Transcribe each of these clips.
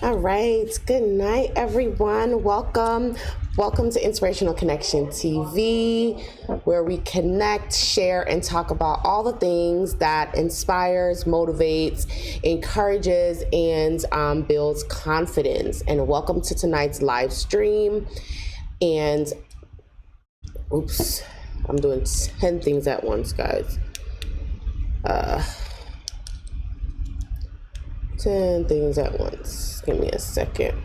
All right. Good night, everyone. Welcome. Welcome to Inspirational Connection TV, where we connect, share, and talk about all the things that inspires, motivates, encourages, and builds confidence. And welcome to tonight's live stream. And oops, I'm doing 10 things at once, guys. 10 things at once. Give me a second.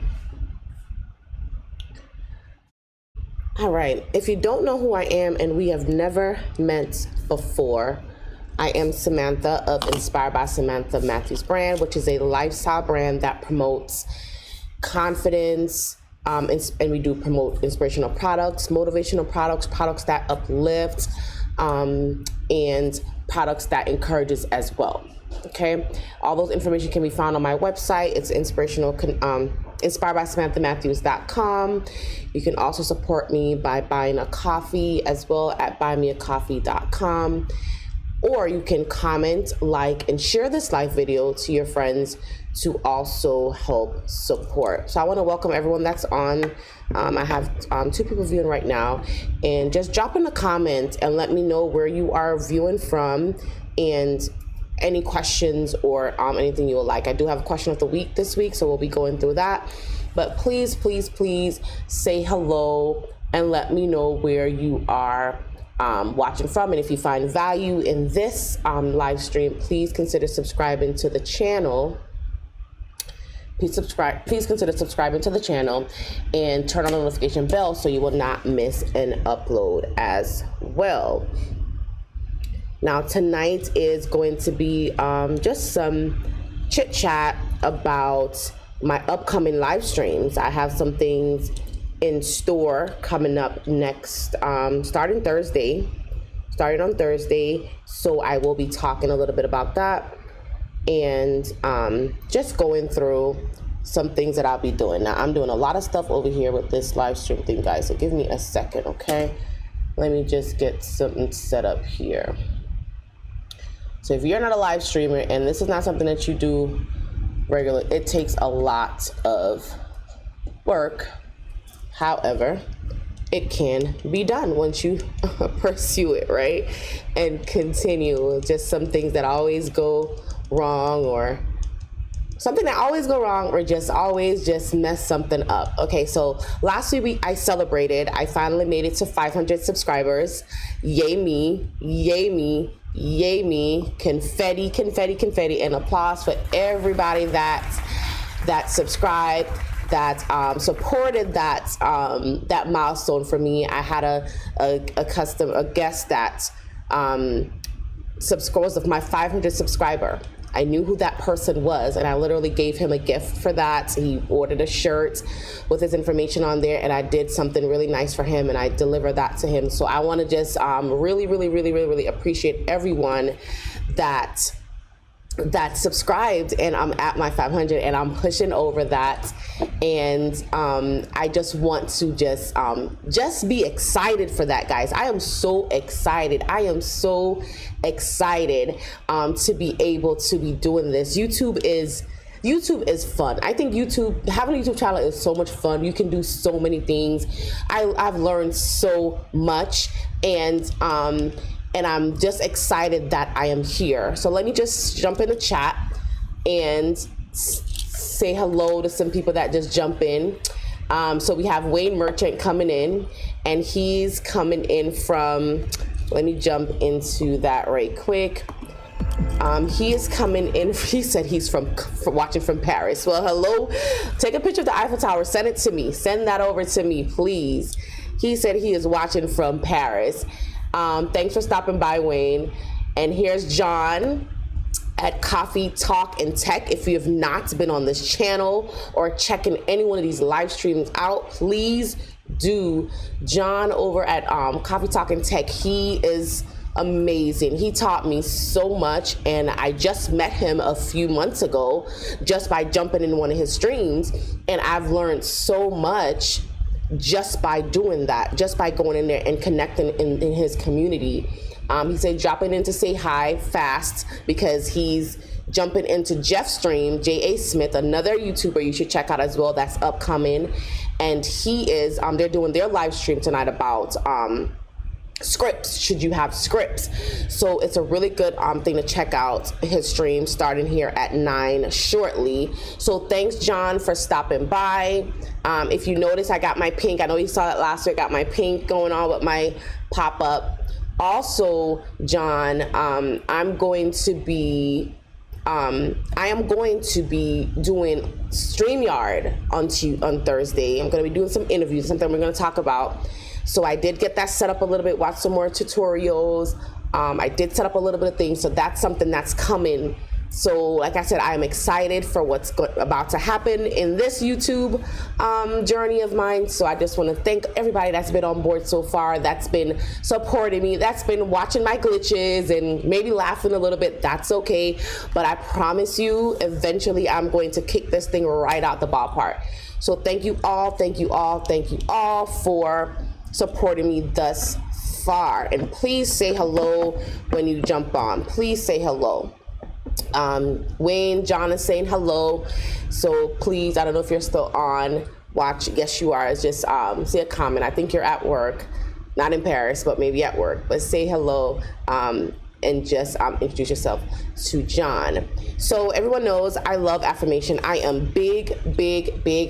All right. If you don't know who I am and we have never met before, I am Samantha of Inspired by Samantha Matthews brand, which is a lifestyle brand that promotes confidence, and we do promote inspirational products, motivational products, products that uplift, and products that encourages as well. Okay, all those information can be found on my website. It's inspiredbysamanthamatthews.com. You can also support me by buying a coffee as well at buymeacoffee.com. Or you can comment, like, and share this live video to your friends to also help support. So I want to welcome everyone that's on. I have 2 people viewing right now, and just drop in a comment and let me know where you are viewing from and any questions or anything you would like. I do have a question of the week this week, so we'll be going through that. But please, please, please say hello and let me know where you are watching from. And if you find value in this live stream, please consider subscribing to the channel. Please consider subscribing to the channel and turn on the notification bell so you will not miss an upload as well. Now, tonight is going to be just some chit chat about my upcoming live streams. I have some things in store coming up next, starting on Thursday. So I will be talking a little bit about that and just going through some things that I'll be doing. Now, I'm doing a lot of stuff over here with this live stream thing, guys. So give me a second, okay? Let me just get something set up here. So if you're not a live streamer and this is not something that you do regularly, it takes a lot of work. However, it can be done once you pursue it, right? And continue. Just some things that always go wrong, or something that always go wrong, or just always just mess something up. Okay, so last week I celebrated. I finally made it to 500 subscribers. Yay me, yay me. Yay me, confetti, confetti, confetti, and applause for everybody that subscribed, that supported that milestone for me. I had a guest that was my 500 subscriber. I knew who that person was, and I literally gave him a gift for that. He ordered a shirt with his information on there, and I did something really nice for him, and I delivered that to him. So I want to just really appreciate everyone that subscribed, and I'm at my 500 and I'm pushing over that. And I just want to just be excited for that, guys. I am so excited. To be able to be doing this. YouTube is fun. I think having a YouTube channel is so much fun. You can do so many things. I've learned so much, and I'm just excited that I am here. So let me just jump in the chat and say hello to some people that just jump in. So we have Wayne Merchant coming in, and he's coming in from, let me jump into that right quick. He is coming in. He said he's watching from Paris. Well, hello. Take a picture of the Eiffel Tower. Send it to me. Send that over to me, please. He said he is watching from Paris. Thanks for stopping by, Wayne. And here's John at Coffee Talk and Tech. If you have not been on this channel or checking any one of these live streams out, please do. John over at Coffee Talk and Tech, he is amazing. He taught me so much, and I just met him a few months ago just by jumping in one of his streams, and I've learned so much just by doing that, just by going in there and connecting in his community. He said dropping in to say hi fast because he's jumping into Jeff's stream, J.A. Smith, another YouTuber you should check out as well that's upcoming. And he is, they're doing their live stream tonight about scripts, should you have scripts. So it's a really good thing to check out his stream starting here at 9 shortly. So thanks, John, for stopping by. If you notice, I got my pink. I know you saw it last week. I got my pink going on with my pop-up. Also, John, I am going to be doing StreamYard on Thursday. I'm going to be doing some interviews, something we're going to talk about. So I did get that set up a little bit, watch some more tutorials. I did set up a little bit of things, so that's something that's coming. So like I said, I am excited for what's about to happen in this YouTube journey of mine. So I just want to thank everybody that's been on board so far, that's been supporting me, that's been watching my glitches and maybe laughing a little bit. That's okay. But I promise you, eventually I'm going to kick this thing right out the ballpark. So thank you all, thank you all, thank you all for supporting me thus far. And please say hello when you jump on. Please say hello. Wayne, John is saying hello. So please, I don't know if you're still on. Watch. Yes, you are. It's just say a comment. I think you're at work, not in Paris, but maybe at work. But say hello. And just introduce yourself to John. So everyone knows I love affirmation. I am big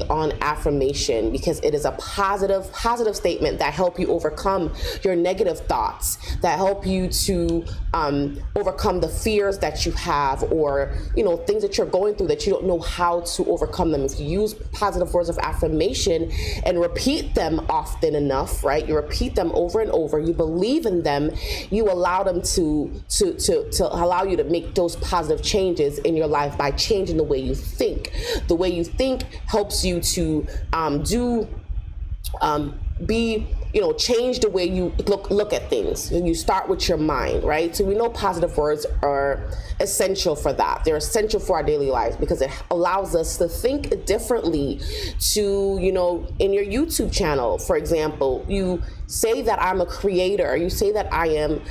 on affirmation because it is a positive statement that help you overcome your negative thoughts, that help you to overcome the fears that you have, or things that you're going through that you don't know how to overcome them. If you use positive words of affirmation and repeat them often enough, right? You repeat them over and over, you believe in them, you allow them to allow you to make those positive changes in your life by changing the way you think. The way you think helps you to change the way you look at things. And you start with your mind, right? So we know positive words are essential for that. They're essential for our daily lives because it allows us to think differently. To, in your YouTube channel, for example, you say that I'm a creator, you say that I am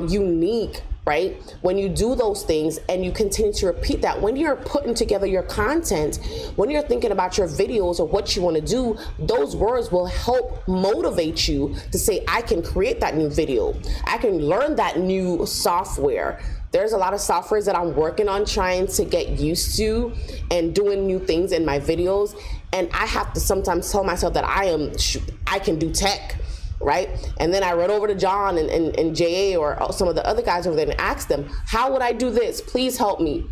unique, right? When you do those things and you continue to repeat that, when you're putting together your content, when you're thinking about your videos or what you want to do, those words will help motivate you to say, I can create that new video. I can learn that new software. There's a lot of softwares that I'm working on trying to get used to and doing new things in my videos. And I have to sometimes tell myself that I can do tech. Right? And then I run over to John and JA or some of the other guys over there and ask them, how would I do this? Please help me.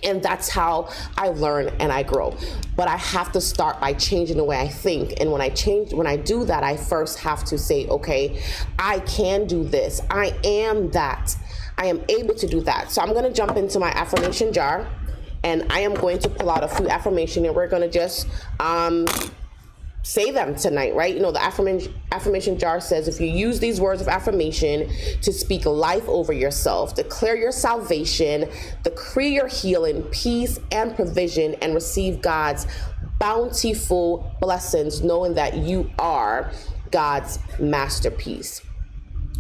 And that's how I learn and I grow. But I have to start by changing the way I think. And when I do that, I first have to say, okay, I can do this. I am that. I am able to do that. So I'm going to jump into my affirmation jar and I am going to pull out a few affirmations and we're going to just, say them tonight, right? The affirmation jar says, if you use these words of affirmation to speak life over yourself, declare your salvation, decree your healing, peace, and provision, and receive God's bountiful blessings, knowing that you are God's masterpiece.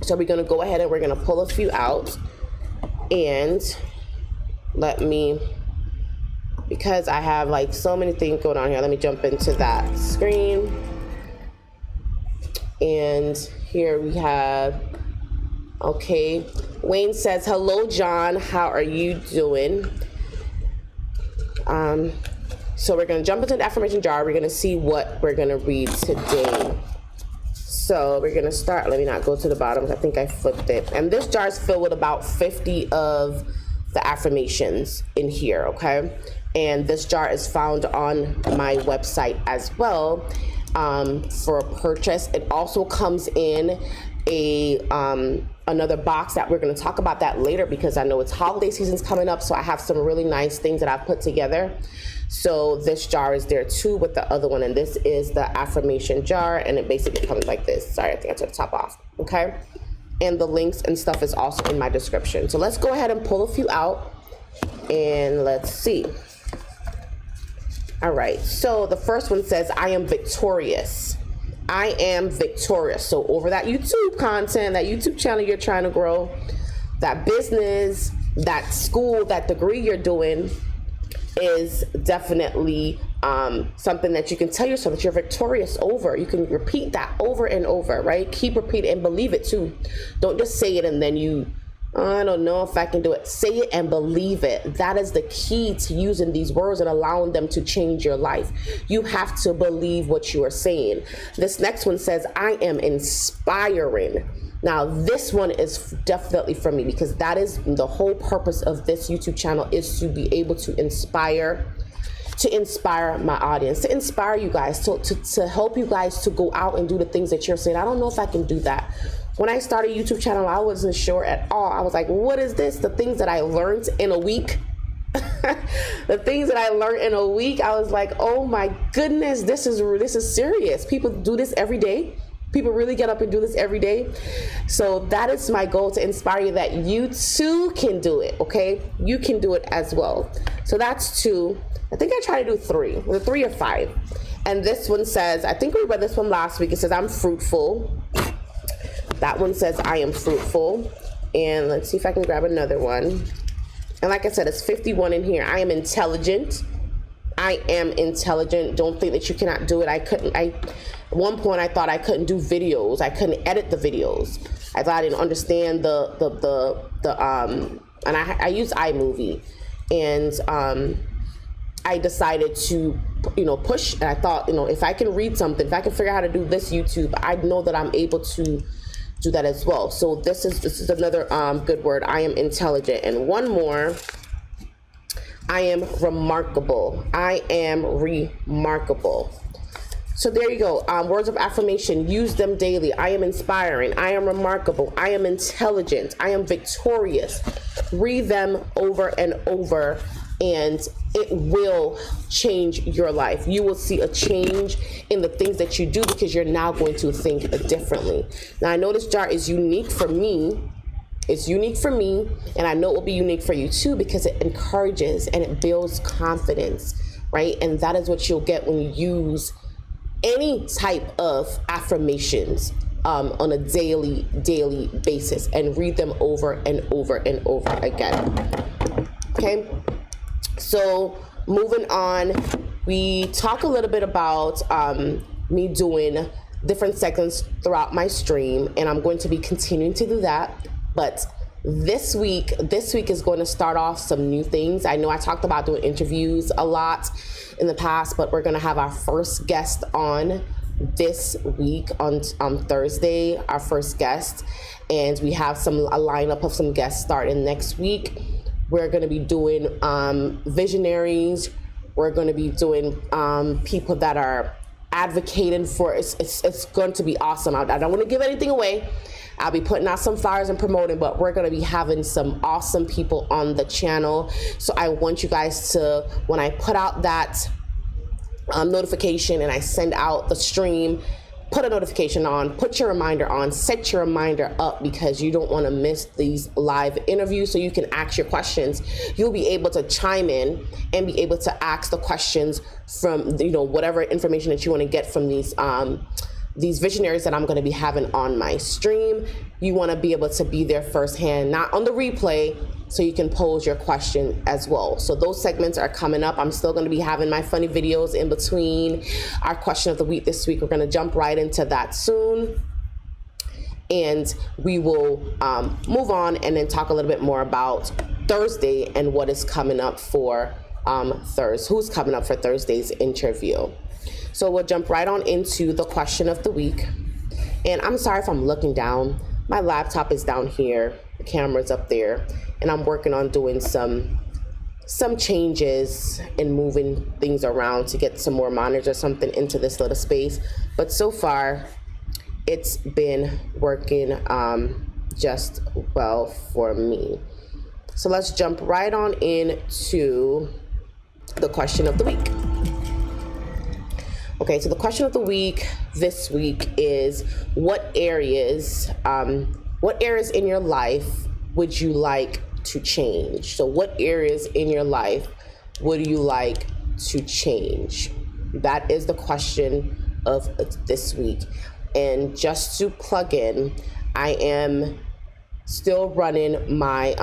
So we're going to go ahead and we're going to pull a few out, and because I have so many things going on here, let me jump into that screen. And here we have, okay, Wayne says, hello, John, how are you doing? So we're going to jump into the affirmation jar. We're going to see what we're going to read today. So we're going to start, let me not go to the bottom, I think I flipped it. And this jar is filled with about 50 of the affirmations in here, okay? And this jar is found on my website as well for purchase. It also comes in another box that we're going to talk about that later because I know it's holiday season's coming up. So I have some really nice things that I've put together. So this jar is there too with the other one. And this is the affirmation jar. And it basically comes like this. Sorry, I think I took the top off. Okay. And the links and stuff is also in my description. So let's go ahead and pull a few out and let's see. All right, so the first one says, I am victorious. I am victorious. So over that YouTube content, that YouTube channel you're trying to grow, that business, that school, that degree you're doing is definitely something that you can tell yourself that you're victorious over. You can repeat that over and over, right? Keep repeating and believe it too. Don't just say it and then I don't know if I can do it. Say it and believe it. That is the key to using these words and allowing them to change your life. You have to believe what you are saying. This next one says, I am inspiring. Now, this one is definitely for me because that is the whole purpose of this YouTube channel, is to be able to inspire my audience, to inspire you guys, to help you guys to go out and do the things that you're saying, I don't know if I can do that. When I started a YouTube channel, I wasn't sure at all. I was like, what is this? The things that I learned in a week, the things that I learned in a week, I was like, oh my goodness, this is serious. People do this every day. People really get up and do this every day. So that is my goal, to inspire you that you too can do it, okay? You can do it as well. So that's 2. I think I try to do 3, or 3 or 5. And this one says, I think we read this one last week. It says, I'm fruitful. That one says, I am fruitful. And let's see if I can grab another one. And like I said, it's 51 in here. I am intelligent. I am intelligent. Don't think that you cannot do it. At one point I thought I couldn't do videos. I couldn't edit the videos. I thought I didn't understand and I use iMovie, and I decided to, push, and I thought, if I can read something, if I can figure out how to do this YouTube, I know that I'm able to do that as well. So this is another good word. I am intelligent. And one more, I am remarkable. I am remarkable. So there you go. Words of affirmation, use them daily. I am inspiring. I am remarkable. I am intelligent. I am victorious. Read them over and over, and it will change your life. You will see a change in the things that you do because you're now going to think differently. Now, I know this jar is unique for me. It's unique for me, and I know it will be unique for you too, because it encourages and it builds confidence, right? And that is what you'll get when you use any type of affirmations on a daily basis, and read them over and over and over again. Okay, so moving on, we talk a little bit about me doing different segments throughout my stream, and I'm going to be continuing to do that. But this week is going to start off some new things. I know I talked about doing interviews a lot in the past, but we're going to have our first guest on this week on Thursday, our first guest, and we have a lineup of some guests starting next week. We're going to be doing visionaries. We're going to be doing people that are advocating for it's going to be awesome. I don't want to give anything away. I'll be putting out some flyers and promoting, but we're going to be having some awesome people on the channel. So I want you guys to, when I put out that notification and I send out the stream, put a notification on, put your reminder on, set your reminder up, because you don't want to miss these live interviews, so you can ask your questions. You'll be able to chime in and be able to ask the questions from, whatever information that you want to get from these visionaries that I'm going to be having on my stream. You want to be able to be there firsthand, not on the replay, so you can pose your question as well. So those segments are coming up. I'm still going to be having my funny videos in between our question of the week this week. We're going to jump right into that soon, and we will move on and then talk a little bit more about Thursday and what is coming up for who's coming up for Thursday's interview. So we'll jump right on into the question of the week. And I'm sorry if I'm looking down. My laptop is down here, the camera's up there, and I'm working on doing some changes and moving things around to get some more monitors or something into this little space. But so far, it's been working just well for me. So let's jump right on into the question of the week. Okay, so the question of the week this week is, what areas in your life would you like to change? So what areas in your life would you like to change? That is the question of this week. And just to plug in, I am still running my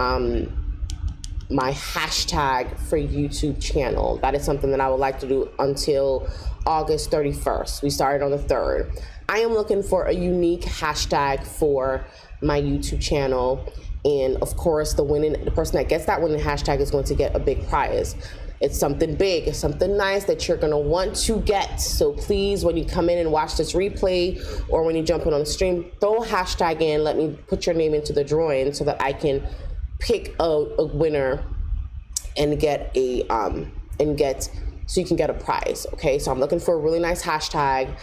my hashtag for YouTube channel. That is something that I would like to do until August 31st. We started on the 3rd. I am looking for a unique hashtag for my YouTube channel. And of course, the person that gets that winning hashtag is going to get a big prize. It's something big, it's something nice that you're gonna want to get. So please, when you come in and watch this replay, or when you jump in on the stream, throw a hashtag in, let me put your name into the drawing so that I can pick a winner and get so you can get a prize. Okay, so I'm looking for a really nice hashtag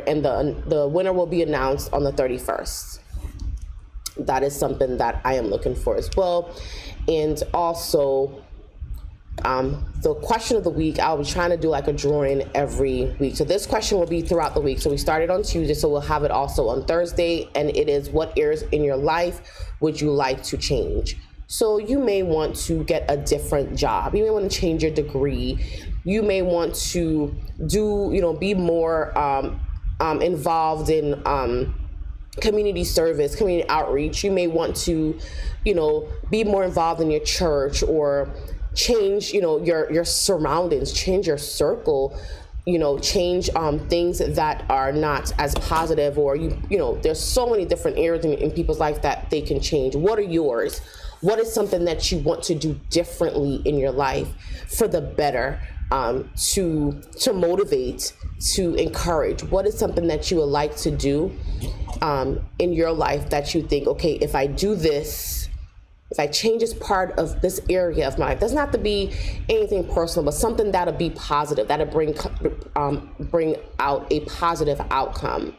and the winner will be announced on the 31st. That is something that I am looking for as well. And also, the question of the week, I'll be trying to do like a drawing every week. So this question will be throughout the week. So we started on Tuesday, so we'll have it also on Thursday. And it is, what areas in your life would you like to change? So you may want to get a different job. You may want to change your degree. You may want to be more involved in community service, community outreach. You may want to, be more involved in your church, or change, your surroundings, change your circle, change things that are not as positive, or there's so many different areas in people's life that they can change. What are yours? What is something that you want to do differently in your life for the better, to motivate, to encourage? What is something that you would like to do in your life that you think, okay, if I do this, if I change this part of this area of my life, doesn't have to be anything personal, but something that'll be positive, that'll bring out a positive outcome.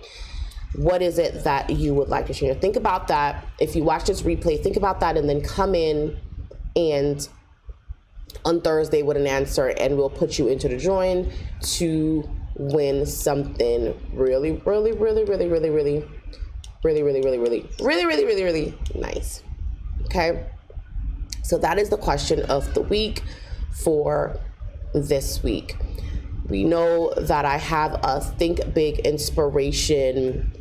What is it that you would like to change? Think about that. If you watch this replay, think about that, and then come in and on Thursday with an answer, and we'll put you into the drawing to win something really nice. Okay, so that is the question of the week for this week. We know that I have a Think Big Inspiration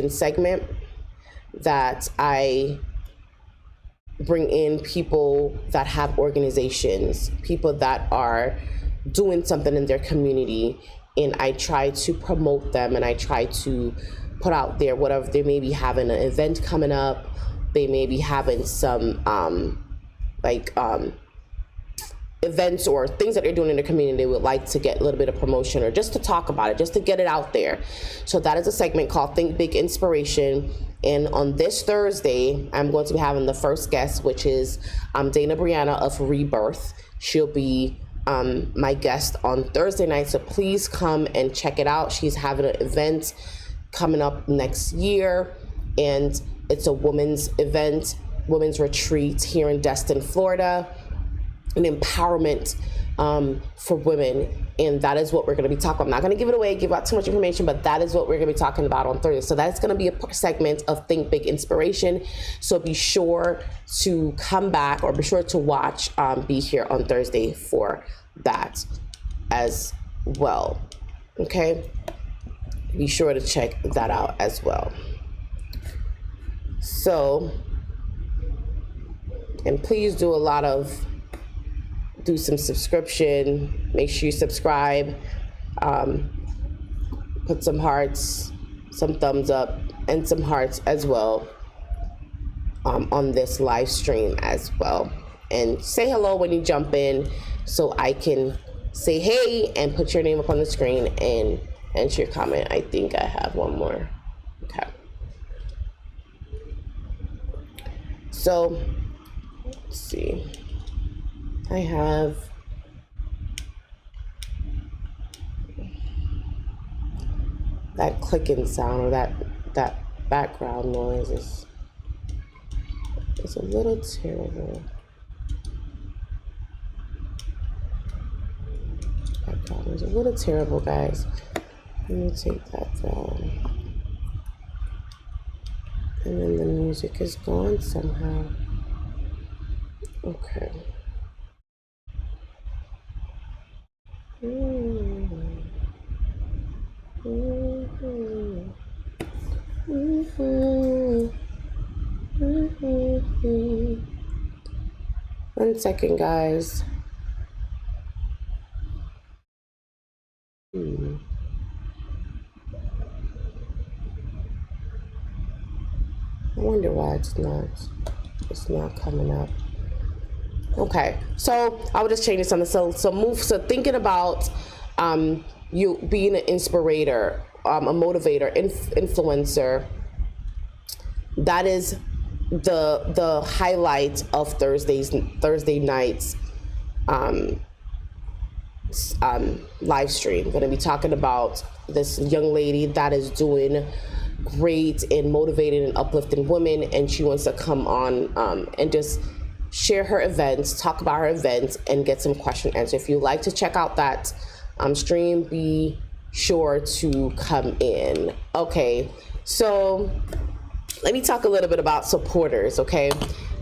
segment that I bring in people that have organizations, people that are doing something in their community, and I try to promote them, and I try to put out there whatever. They may be having an event coming up, they may be having some events or things that they're doing in the community. They would like to get a little bit of promotion, or just to talk about it, just to get it out there. So that is a segment called Think Big Inspiration. And on this Thursday, I'm going to be having the first guest, which is Dana Brianna of Rebirth. She'll be my guest on Thursday night, so please come and check it out. She's having an event coming up next year, and it's a women's event, women's retreat here in Destin, Florida, an empowerment for women. And that is what we're going to be talking about. I'm not going to give it away, give out too much information, but that is what we're going to be talking about on Thursday. So that's going to be a segment of Think Big Inspiration. So be sure to come back, or be sure to watch, be here on Thursday for that as well. Okay, be sure to check that out as well. So, and please do some subscription. Make sure you subscribe, put some hearts, some thumbs up, and some hearts as well on this live stream as well. And say hello when you jump in, so I can say hey and put your name up on the screen and enter your comment. I think I have one more. Okay. So, let's see. I have that clicking sound, or that background noise is a little terrible. Background is a little terrible, guys. Let me take that down. And then the music is gone somehow. Okay. Mm-hmm. Mm-hmm. Mm-hmm. Mm-hmm. 1 second, guys. I wonder why it's not coming up. Okay, so I was just changing something. So thinking about you being an inspirator, a motivator, influencer. That is the highlight of Thursday nights live stream. I'm going to be talking about this young lady that is doing great in motivating and uplifting women, and she wants to come on and just share her events, talk about her events, and get some question answer. If you'd like to check out that stream, be sure to come in. Okay, so let me talk a little bit about supporters. Okay,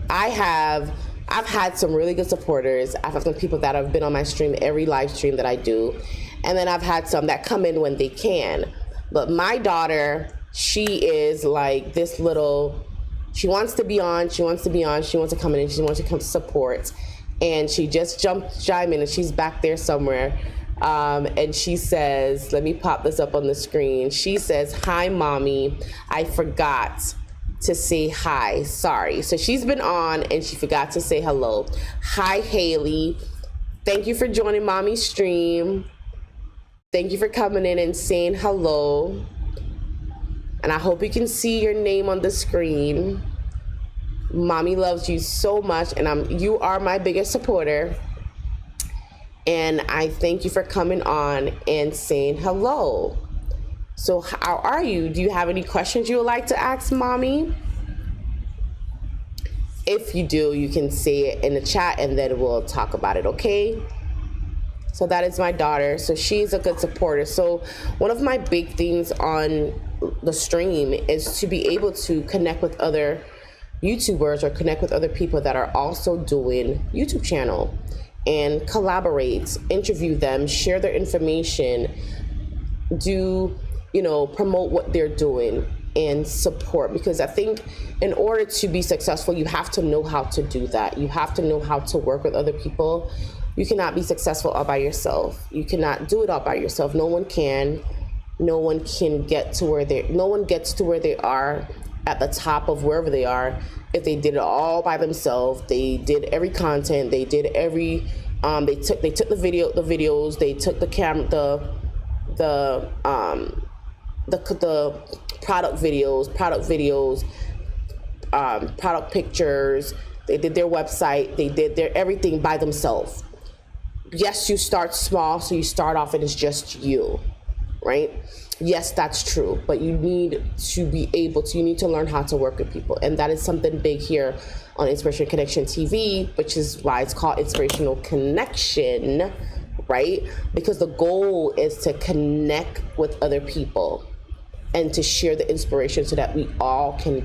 I've had some really good supporters. I've had some people that have been on my stream, every live stream that I do, and then I've had some that come in when they can. But my daughter, she is like this little, she wants to be on, she wants to come in, and she wants to come support. And she just chime in, and she's back there somewhere. And she says, let me pop this up on the screen. She says, "Hi, mommy, I forgot to say hi, sorry." So she's been on and she forgot to say hello. Hi, Haley. Thank you for joining mommy's stream. Thank you for coming in and saying hello. And I hope you can see your name on the screen. Mommy loves you so much, and you are my biggest supporter. And I thank you for coming on and saying hello. So how are you? Do you have any questions you would like to ask mommy? If you do, you can say it in the chat and then we'll talk about it, okay? So that is my daughter. So she's a good supporter. So one of my big things on the stream is to be able to connect with other YouTubers or connect with other people that are also doing YouTube channel and collaborate, interview them, share their information, promote what they're doing and support. Because I think in order to be successful, you have to know how to do that. You have to know how to work with other people. You cannot be successful all by yourself. You cannot do it all by yourself. No one can. No one gets to where they are at the top of wherever they are if they did it all by themselves. They did every content. They did every. They took the videos. They took the camera, the product videos, product pictures. They did their website. They did their everything by themselves. Yes, you start small, so you start off and it's just you, right? Yes, that's true, but you need to learn how to work with people. And that is something big here on Inspiration Connection TV, which is why it's called Inspirational Connection, right? Because the goal is to connect with other people and to share the inspiration so that we all can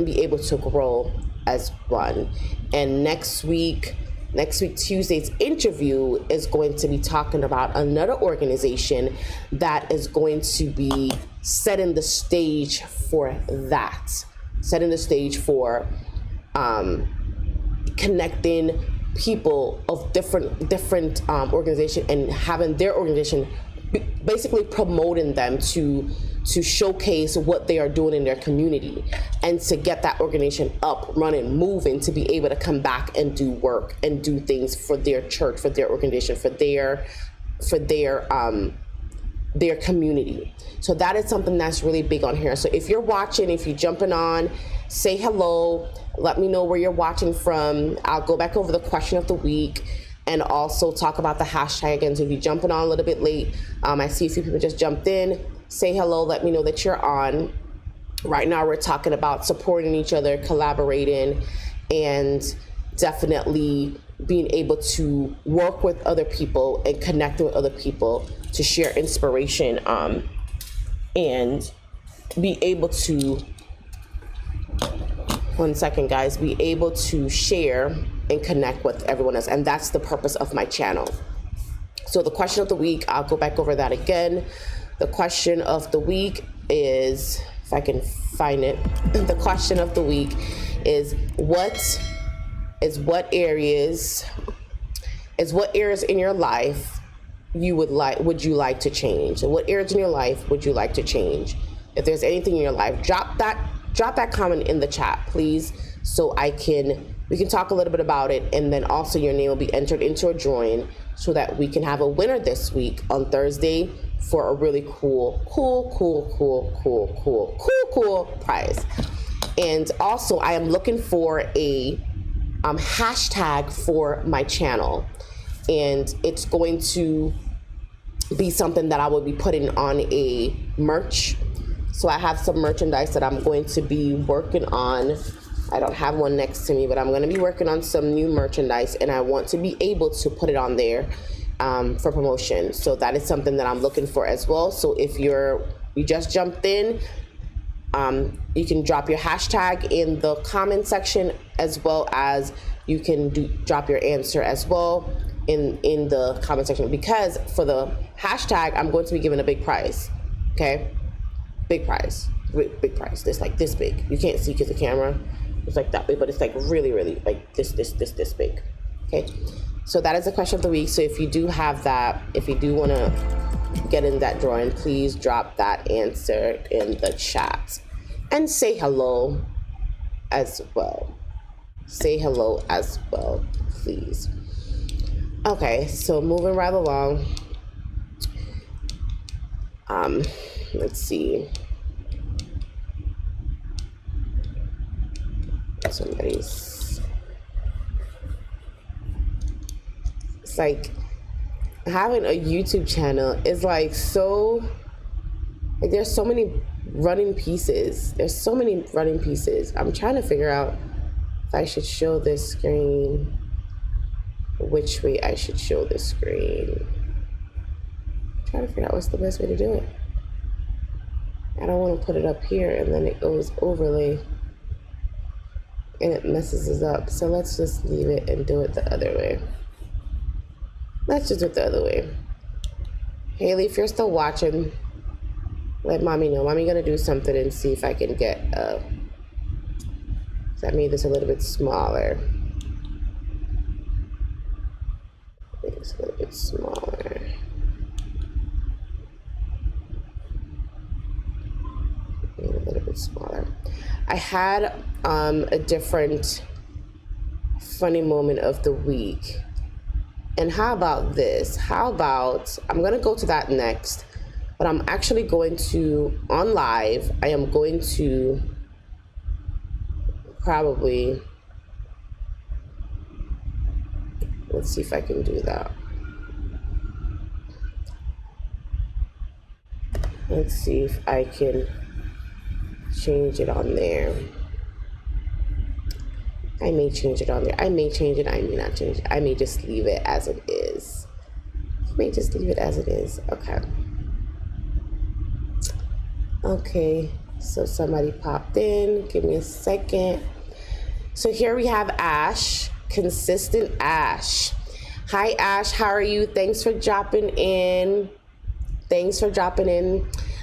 be able to grow as one. And next week, Tuesday's interview is going to be talking about another organization that is going to be setting the stage for that. Setting the stage for connecting people of different organization and having their organization basically promoting them to showcase what they are doing in their community and to get that organization up, running, moving, to be able to come back and do work and do things for their church, for their organization, for their community. So that is something that's really big on here. So if you're watching, if you're jumping on, say hello, let me know where you're watching from. I'll go back over the question of the week and also talk about the hashtag again. So if you're jumping on a little bit late, I see a few people just jumped in. Say hello, let me know that you're on. Right now we're talking about supporting each other, collaborating, and definitely being able to work with other people and connecting with other people to share inspiration and be able to one second guys, be able to share and connect with everyone else. And that's the purpose of my channel. So the question of the week, I'll go back over that again. The question of the week is, if I can find it, the question of the week is what areas in your life would you like to change? And what areas in your life would you like to change? If there's anything in your life, drop that comment in the chat, please, so we can talk a little bit about it, and then also your name will be entered into a drawing so that we can have a winner this week on Thursday for a really cool prize. And also I am looking for a hashtag for my channel, and it's going to be something that I will be putting on a merch. So I have some merchandise that I'm going to be working on. I don't have one next to me, but I'm going to be working on some new merchandise, and I want to be able to put it on there for promotion. So that is something that I'm looking for as well. So if you just jumped in, you can drop your hashtag in the comment section, as well as you can drop your answer as well in the comment section, because for the hashtag, I'm going to be giving a big prize. Okay, big prize. It's like this big. You can't see because the camera is like that big, but it's like really like this big. Okay, so that is the question of the week. So if you do have that, if you do want to get in that drawing, please drop that answer in the chat and say hello as well. Say hello as well, please. Okay, so moving right along. Let's see. It's like having a YouTube channel is like so, like there's so many running pieces. I'm trying to figure out if I should show this screen, which way I should show this screen. I'm trying to figure out what's the best way to do it. I don't want to put it up here and then it goes overlay and it messes us up. So let's just leave it and do it the other way. Let's just do it the other way. Haley, if you're still watching, let mommy know. Mommy gonna do something and see if I can get I made this a little bit smaller. Make this a little bit smaller. Made it a little bit smaller. I had a different funny moment of the week. And how about this? How about, I'm gonna go to that next, but I'm actually going to, on live, I am going to probably, let's see if I can do that. Let's see if I can change it on there. I may change it on there. I may change it. I may not change it. I may just leave it as it is. I may just leave it as it is. Okay. Okay. So somebody popped in. Give me a second. So here we have Ash. Consistent Ash. Hi, Ash. How are you? Thanks for dropping in.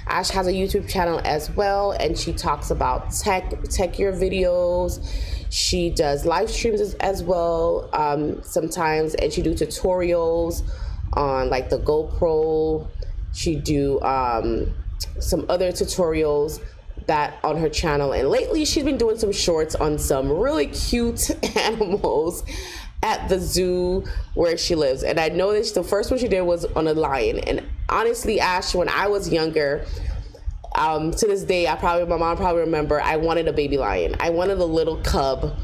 Ash has a YouTube channel as well, and she talks about tech your videos. She does live streams as well sometimes, and she do tutorials on like the GoPro. She do some other tutorials that on her channel, and lately she's been doing some shorts on some really cute animals at the zoo where she lives. And I noticed the first one she did was on a lion. And honestly, Ash, when I was younger, to this day, my mom probably remember, I wanted a baby lion. I wanted a little cub.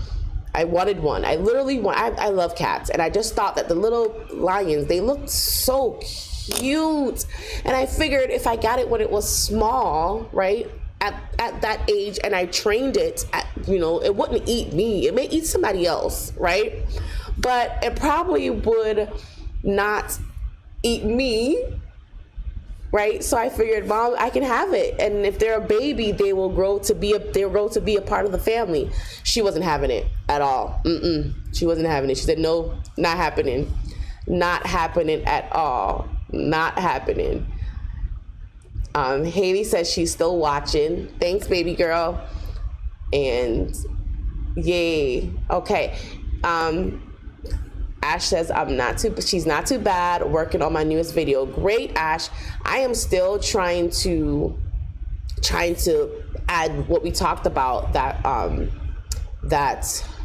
I wanted one. I love cats. And I just thought that the little lions, they looked so cute. And I figured if I got it when it was small, right? At that age, and I trained it, it wouldn't eat me. It may eat somebody else, right? But it probably would not eat me right? So I figured, Mom, I can have it, and if they're a baby, they will grow to be a part of the family. She wasn't having it at all. She wasn't having it. She said, no, not happening. Not happening at all. Not happening. Haley says she's still watching. Thanks, baby girl. And yay. Okay. Ash says she's not too bad, working on my newest video. Great, Ash. I am still trying to add what we talked about, that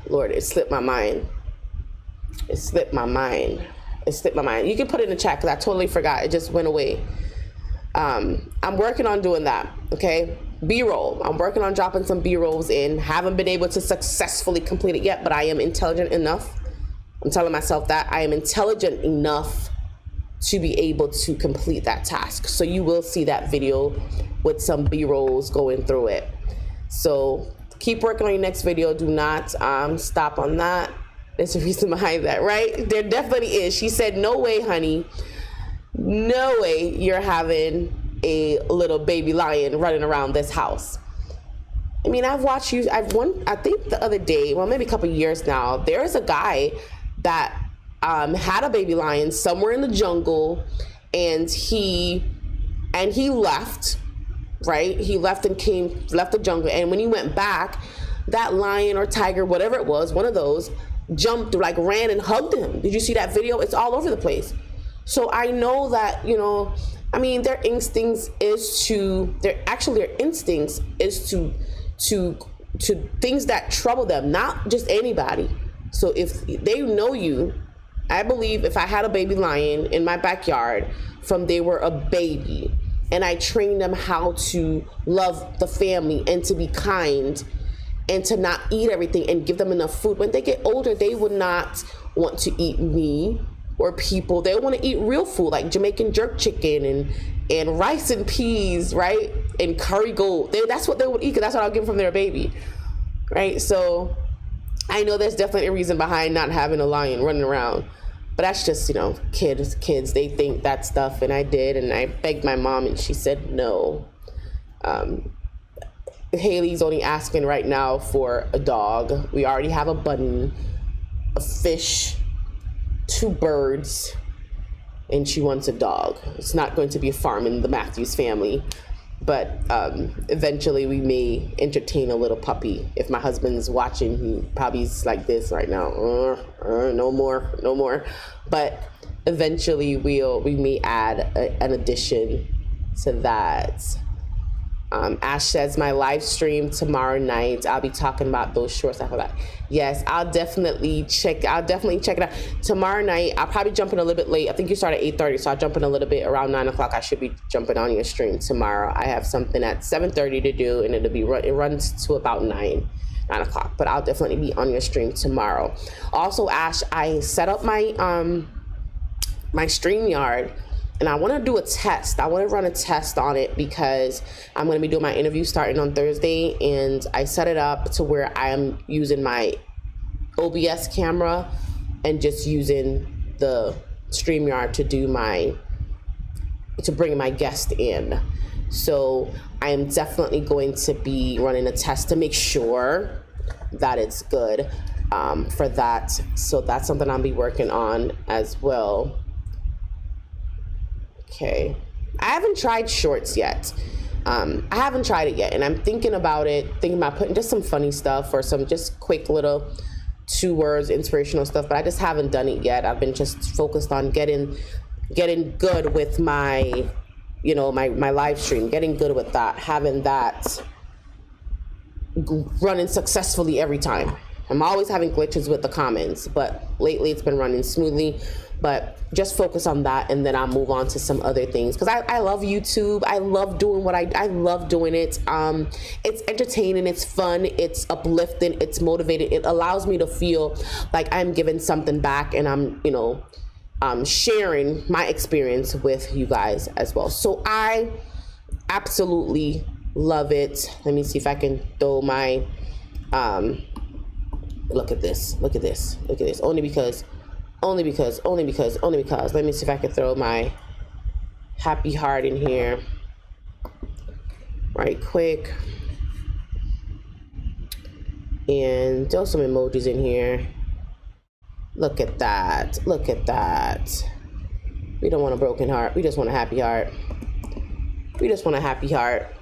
Lord, it slipped my mind. You can put it in the chat because I totally forgot. It just went away. I'm working on doing that. Okay. B-roll. I'm working on dropping some B-rolls in. Haven't been able to successfully complete it yet, but I am intelligent enough. I'm telling myself that I am intelligent enough to be able to complete that task. So you will see that video with some B-rolls going through it. So keep working on your next video. Do not stop on that. There's a reason behind that, right? There definitely is. She said, no way, honey. No way you're having a little baby lion running around this house. I mean, I've watched you. I think the other day, well, maybe a couple years now, there is a guy that had a baby lion somewhere in the jungle, and he left, right? He left the jungle, and when he went back, that lion or tiger, whatever it was, one of those, jumped, like ran and hugged him. Did you see that video? It's all over the place. So I know that, I mean, their instincts is to things that trouble them, not just anybody. So if they know you, I believe if I had a baby lion in my backyard from they were a baby, and I trained them how to love the family and to be kind and to not eat everything and give them enough food, when they get older, they would not want to eat me or people. They want to eat real food, like Jamaican jerk chicken and rice and peas, right? And curry gold. That's what they would eat, because that's what I'll give them from their baby, right? So I know there's definitely a reason behind not having a lion running around, but that's just, kids, they think that stuff. And I did, and I begged my mom, and she said no. Haley's only asking right now for a dog. We already have a bunny, a fish, 2 birds, and she wants a dog. It's not going to be a farm in the Matthews family, but eventually we may entertain a little puppy. If my husband's watching, he probably is like this right now. No more. But eventually we may add an addition to that. Ash says, my live stream tomorrow night, I'll be talking about those shorts. I forgot. Yes, I'll definitely check it out tomorrow night. I'll probably jump in a little bit late. I think you start at 8:30, so I'll jump in a little bit around 9 o'clock. I should be jumping on your stream tomorrow. I have something at 7:30 to do, and it runs to about 9 o'clock, but I'll definitely be on your stream tomorrow. Also, Ash, I set up my my StreamYard, and I want to do a test. I want to run a test on it because I'm going to be doing my interview starting on Thursday, and I set it up to where I am using my OBS camera and just using the StreamYard to bring my guest in. So I am definitely going to be running a test to make sure that it's good for that. So that's something I'll be working on as well. Okay, I haven't tried shorts yet. I haven't tried it yet, and I'm thinking about putting just some funny stuff or some just quick little 2 words inspirational stuff, but I just haven't done it yet. I've been just focused on getting good with my my live stream, getting good with that, having that running successfully every time. I'm always having glitches with the comments, but lately it's been running smoothly. But just focus on that, and then I'll move on to some other things, because I love YouTube. I love doing I love doing it. It's entertaining, it's fun, it's uplifting, it's motivating. It allows me to feel like I'm giving something back, and I'm sharing my experience with you guys as well. So I absolutely love it. Let me see if I can throw my look at this. Only because. Let me see if I can throw my happy heart in here right quick. And throw some emojis in here. Look at that. Look at that. We don't want a broken heart. We just want a happy heart. We just want a happy heart.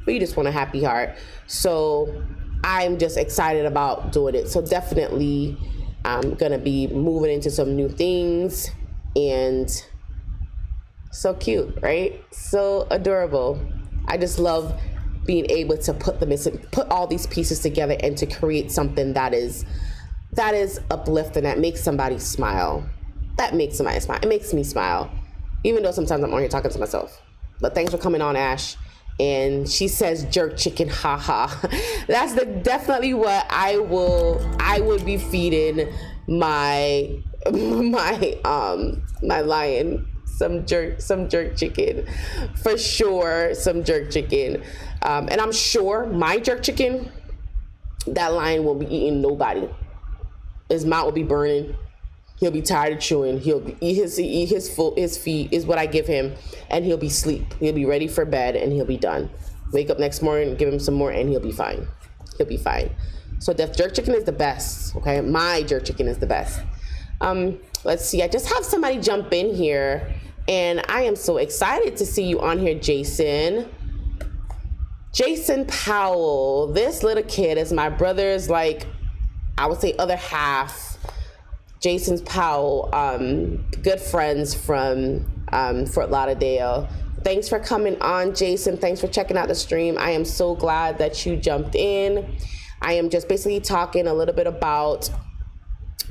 We just want a happy heart. So I'm just excited about doing it. So definitely I'm going to be moving into some new things. And so cute, right? So adorable. I just love being able to put all these pieces together and to create something that is uplifting, that makes somebody smile. That makes somebody smile. It makes me smile, even though sometimes I'm on here talking to myself. But thanks for coming on, Ash. And she says jerk chicken, haha. That's definitely what I would be feeding my lion. Some jerk chicken, for sure. Some jerk chicken, and I'm sure my jerk chicken, that lion won't be eating nobody. His mouth will be burning. He'll be tired of chewing. He'll eat his feed is what I give him, and he'll be asleep. He'll be ready for bed, and he'll be done. Wake up next morning, give him some more, and he'll be fine. He'll be fine. So the jerk chicken is the best. Okay, my jerk chicken is the best. Let's see. I just have somebody jump in here. And I am so excited to see you on here, Jason. Jason Powell. This little kid is my brother's, like, I would say other half. Jason's Powell, good friends from Fort Lauderdale. Thanks for coming on, Jason. Thanks for checking out the stream. I am so glad that you jumped in. I am just basically talking a little bit about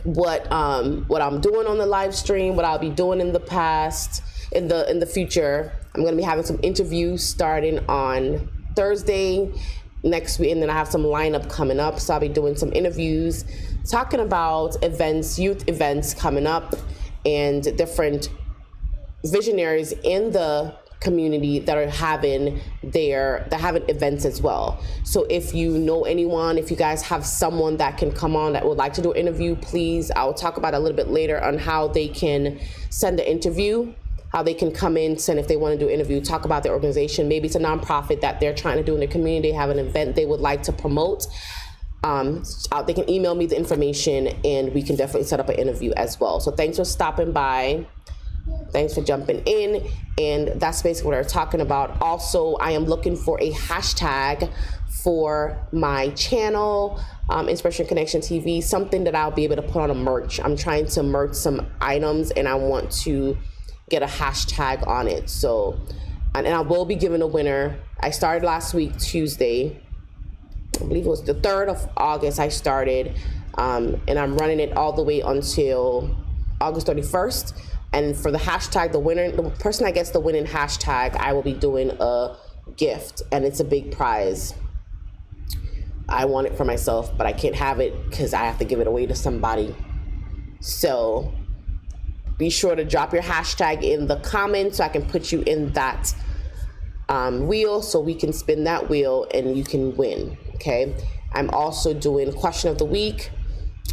what I'm doing on the live stream, what I'll be doing in the past, in the future. I'm going to be having some interviews starting on Thursday next week, and then I have some lineup coming up. So I'll be doing some interviews, talking about events, youth events coming up, and different visionaries in the community that are having events as well. So if you know anyone, if you guys have someone that can come on that would like to do an interview, please, I'll talk about it a little bit later on how they can send the interview, how they can come in, send if they want to do an interview, talk about their organization. Maybe it's a nonprofit that they're trying to do in the community, have an event they would like to promote. They can email me the information, and we can definitely set up an interview as well. So thanks for stopping by. Thanks for jumping in. And that's basically what we're talking about. Also, I am looking for a hashtag for my channel, Inspiration Connection TV, something that I'll be able to put on a merch. I'm trying to merch some items, and I want to get a hashtag on it. So, and I will be giving a winner. I started last week, Tuesday. I believe it was the 3rd of August I started, and I'm running it all the way until August 31st. And for the hashtag, the person that gets the winning hashtag, I will be doing a gift, and it's a big prize. I want it for myself, but I can't have it because I have to give it away to somebody. So be sure to drop your hashtag in the comments so I can put you in that wheel, so we can spin that wheel and you can win. Okay. I'm also doing question of the week.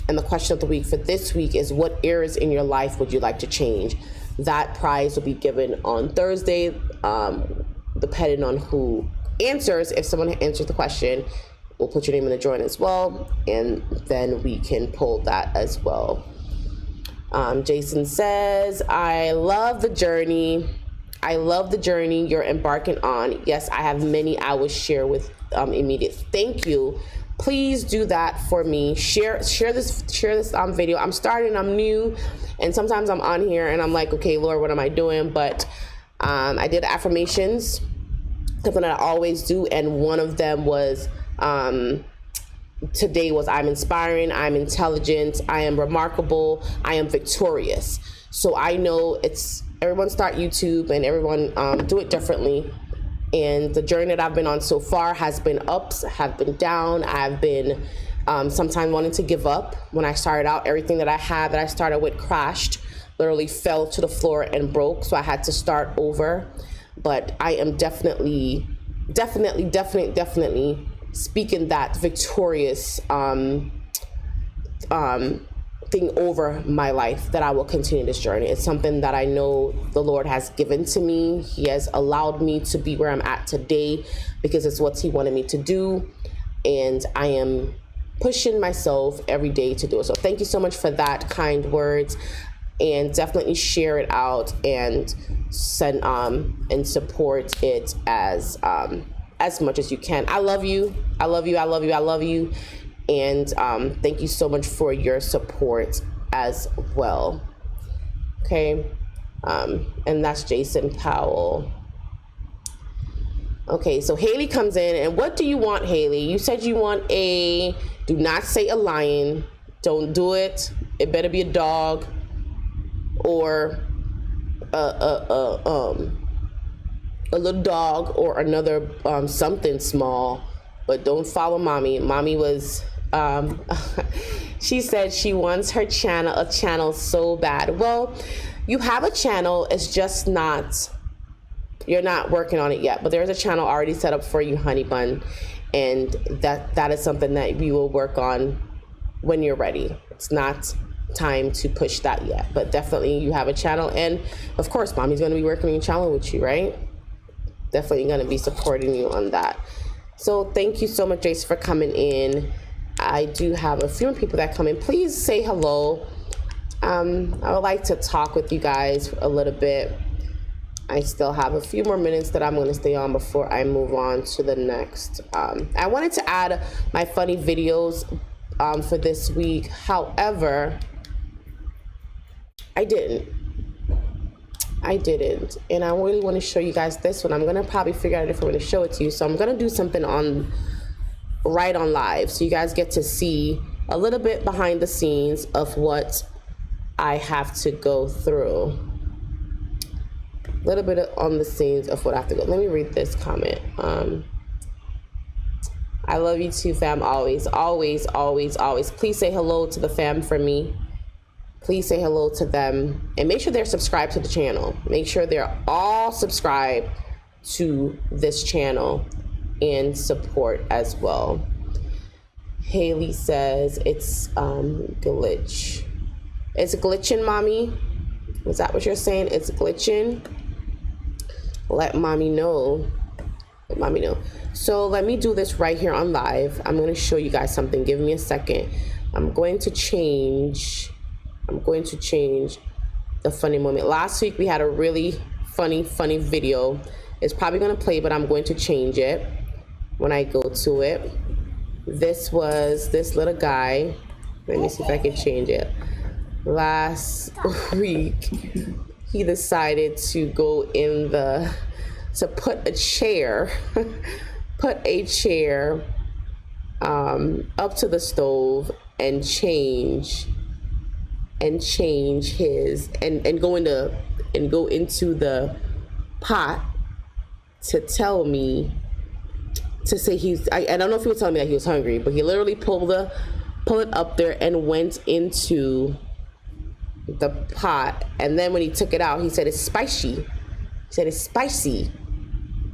And the question of the week for this week is, what areas in your life would you like to change? That prize will be given on Thursday, depending on who answers. If someone answers the question, we'll put your name in the drawing as well, and then we can pull that as well. Jason says, I love the journey. I love the journey you're embarking on. Yes, I have many I will share with immediate. Thank you. Please do that for me. Share this video. I'm starting, I'm new, and sometimes I'm on here and I'm like, okay, Lord, what am I doing? But I did affirmations, something that I always do, and one of them was today was, I'm inspiring, I'm intelligent, I am remarkable, I am victorious. So I know everyone start YouTube and everyone do it differently. And the journey that I've been on so far has been ups, have been down. I've been sometimes wanting to give up. When I started out, everything that I had that I started with crashed, literally fell to the floor and broke. So I had to start over. But I am definitely speaking that victorious thing over my life that I will continue this journey. It's something that I know the Lord has given to me. He has allowed me to be where I'm at today because it's what he wanted me to do. And I am pushing myself every day to do it. So thank you so much for that kind words, and definitely share it out and send and support it as much as you can. I love you. I love you. I love you. I love you. And thank you so much for your support as well. Okay. And that's Jason Powell. Okay, so Haley comes in, and what do you want, Haley? You said you want do not say a lion. Don't do it. It better be a dog or a little dog or another something small, but don't follow mommy. Mommy was she said she wants a channel so bad. Well, you have a channel, it's just not, you're not working on it yet, but there's a channel already set up for you, honey bun, and that is something that we will work on when you're ready. It's not time to push that yet, but definitely you have a channel, and of course mommy's going to be working on your channel with you, right? Definitely going to be supporting you on that. So thank you so much, Jason, for coming in. I do have a few people that come in. Please say hello. I would like to talk with you guys a little bit. I still have a few more minutes that I'm going to stay on before I move on to the next. I wanted to add my funny videos for this week. However, I didn't. And I really want to show you guys this one. I'm going to probably figure out a different way to show it to you. So I'm going to do something right on live, so you guys get to see a little bit behind the scenes of what I have to go through. A little bit on the scenes of what I have to go. Let me read this comment. I love you too, fam. Always, always, always, always. Please say hello to the fam for me. Please say hello to them, and make sure they're subscribed to the channel. Make sure they're all subscribed to this channel and support as well. Haley says it's glitch. It's glitching, mommy. Is that what you're saying? It's glitching. Let mommy know. Let mommy know. So let me do this right here on live. I'm going to show you guys something. Give me a second. I'm going to change the funny moment. Last week we had a really funny video. It's probably going to play, but I'm going to change it when I go to it. This was this little guy. Let me see if I can change it. Last week he decided to go to put a chair up to the stove and change his and go into the pot to tell me, to say I don't know if he was telling me that he was hungry, but he literally pulled it up there and went into the pot. And then when he took it out, he said it's spicy. He said it's spicy.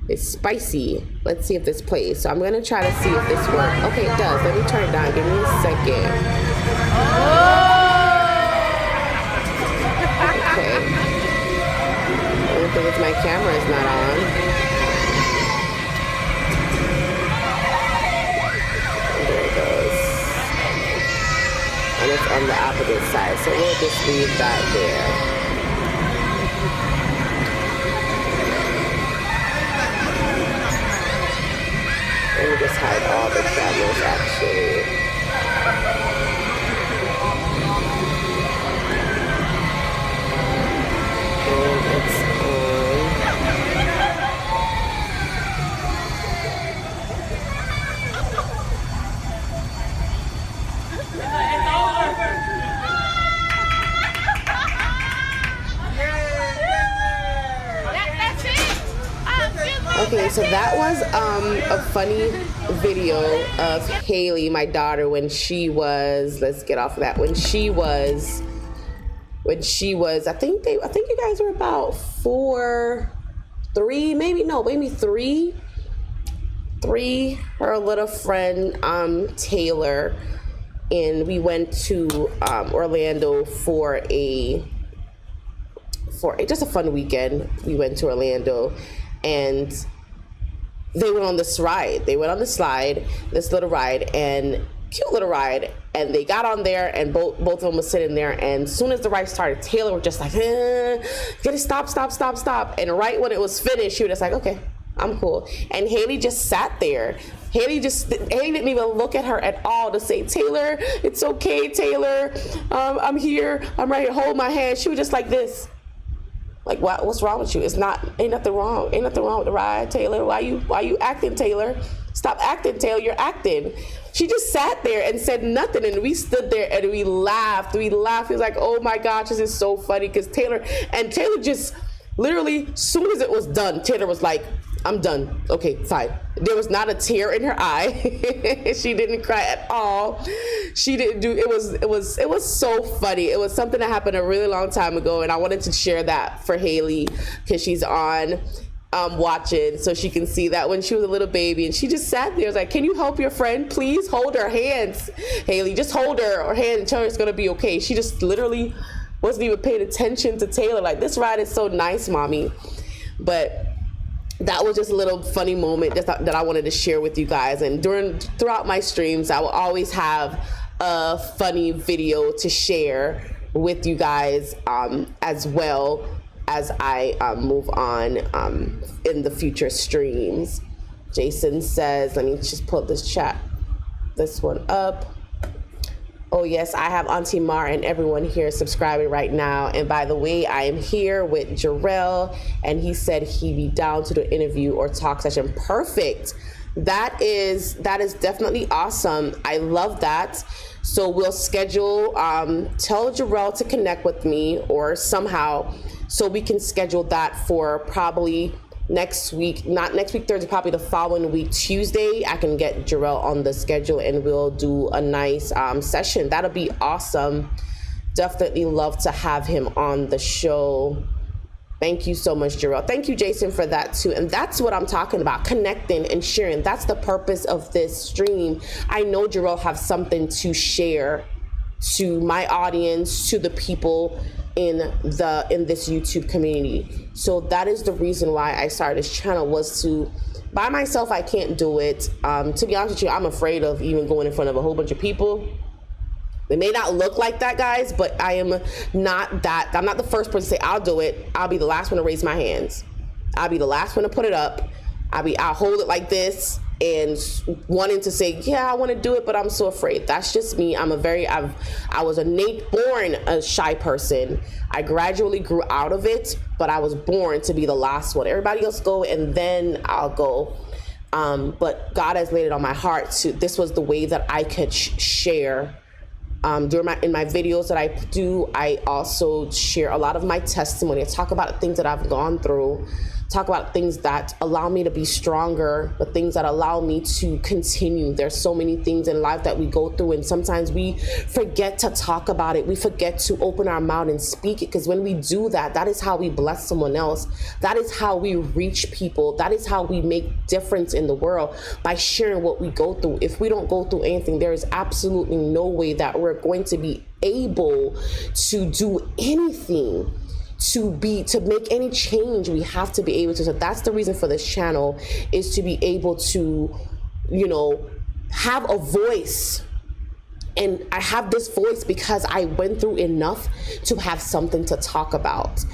It's spicy. Let's see if this plays. So I'm gonna try to see if this works. Okay, it does. Let me turn it down. Give me a second. Okay. The only thing is my camera is not on. And there it goes. And it's on the opposite side. So we'll just leave that there. Let me just hide all the cameras actually. And it's okay, so that was a funny video of Haley, my daughter, when she was, let's get off of that, when she was, I think you guys were about 3. Her little friend Taylor and we went to Orlando for just a fun weekend. We went to Orlando, and they went on this ride. They went on the slide, this little ride, and cute little ride. And they got on there, and both of them were sitting there. And as soon as the ride started, Taylor was just like, get it, stop. And right when it was finished, she was just like, okay, I'm cool. And Haley just sat there. Haley didn't even look at her at all to say, Taylor, it's okay, Taylor. I'm here. I'm right here. Hold my hand. She was just like this. Like, what's wrong with you? Ain't nothing wrong. Ain't nothing wrong with the ride, Taylor. Why you acting, Taylor? Stop acting, Taylor. You're acting. She just sat there and said nothing, and we stood there and we laughed. He was like, oh my gosh, this is so funny, because Taylor just literally, as soon as it was done, Taylor was like, I'm done. Okay, fine. There was not a tear in her eye. She didn't cry at all. She didn't do, it was so funny. It was something that happened a really long time ago, and I wanted to share that for Haley, because she's on watching, so she can see that when she was a little baby, and she just sat there, was like, can you help your friend? Please hold her hands. Haley, just hold her hand and tell her it's gonna be okay. She just literally wasn't even paying attention to Taylor. Like, this ride is so nice, mommy. But that was just a little funny moment that I wanted to share with you guys. And throughout my streams, I will always have a funny video to share with you guys, as well as I move on in the future streams. Jason says, let me just pull this one up. Oh yes, I have Auntie Mar and everyone here subscribing right now. And by the way, I am here with Jarrell, and he said he'd be down to the interview or talk session. Perfect. That is definitely awesome. I love that. So we'll schedule, tell Jarrell to connect with me or somehow, so we can schedule that for probably next week, not next week Thursday, probably the following week Tuesday. I can get Jarrell on the schedule and we'll do a nice session. That'll be awesome. Definitely love to have him on the show. Thank you so much, Jarrell. Thank you, Jason, for that too. And that's what I'm talking about, connecting and sharing. That's the purpose of this stream. I know Jarrell have something to share to my audience, to the people in this YouTube community. So that is the reason why I started this channel, was to, by myself, I can't do it. To be honest with you, I'm afraid of even going in front of a whole bunch of people. They may not look like that, guys, but I am not that. I'm not the first person to say I'll do it. I'll be the last one to raise my hands. I'll be the last one to put it up. I'll hold it like this and wanting to say, yeah, I want to do it, but I'm so afraid. That's just me. I was born a shy person. I gradually grew out of it, but I was born to be the last one. Everybody else go, and then I'll go. But God has laid it on my heart this was the way that I could share. In my videos that I do, I also share a lot of my testimony. I talk about things that I've gone through, talk about things that allow me to be stronger, the things that allow me to continue. There's so many things in life that we go through, and sometimes we forget to talk about it. We forget to open our mouth and speak it, because when we do that, that is how we bless someone else. That is how we reach people. That is how we make difference in the world, by sharing what we go through. If we don't go through anything, there is absolutely no way that we're going to be able to do anything, to make any change. We have to be able to. So that's the reason for this channel, is to be able to, have a voice. And I have this voice because I went through enough to have something to talk about.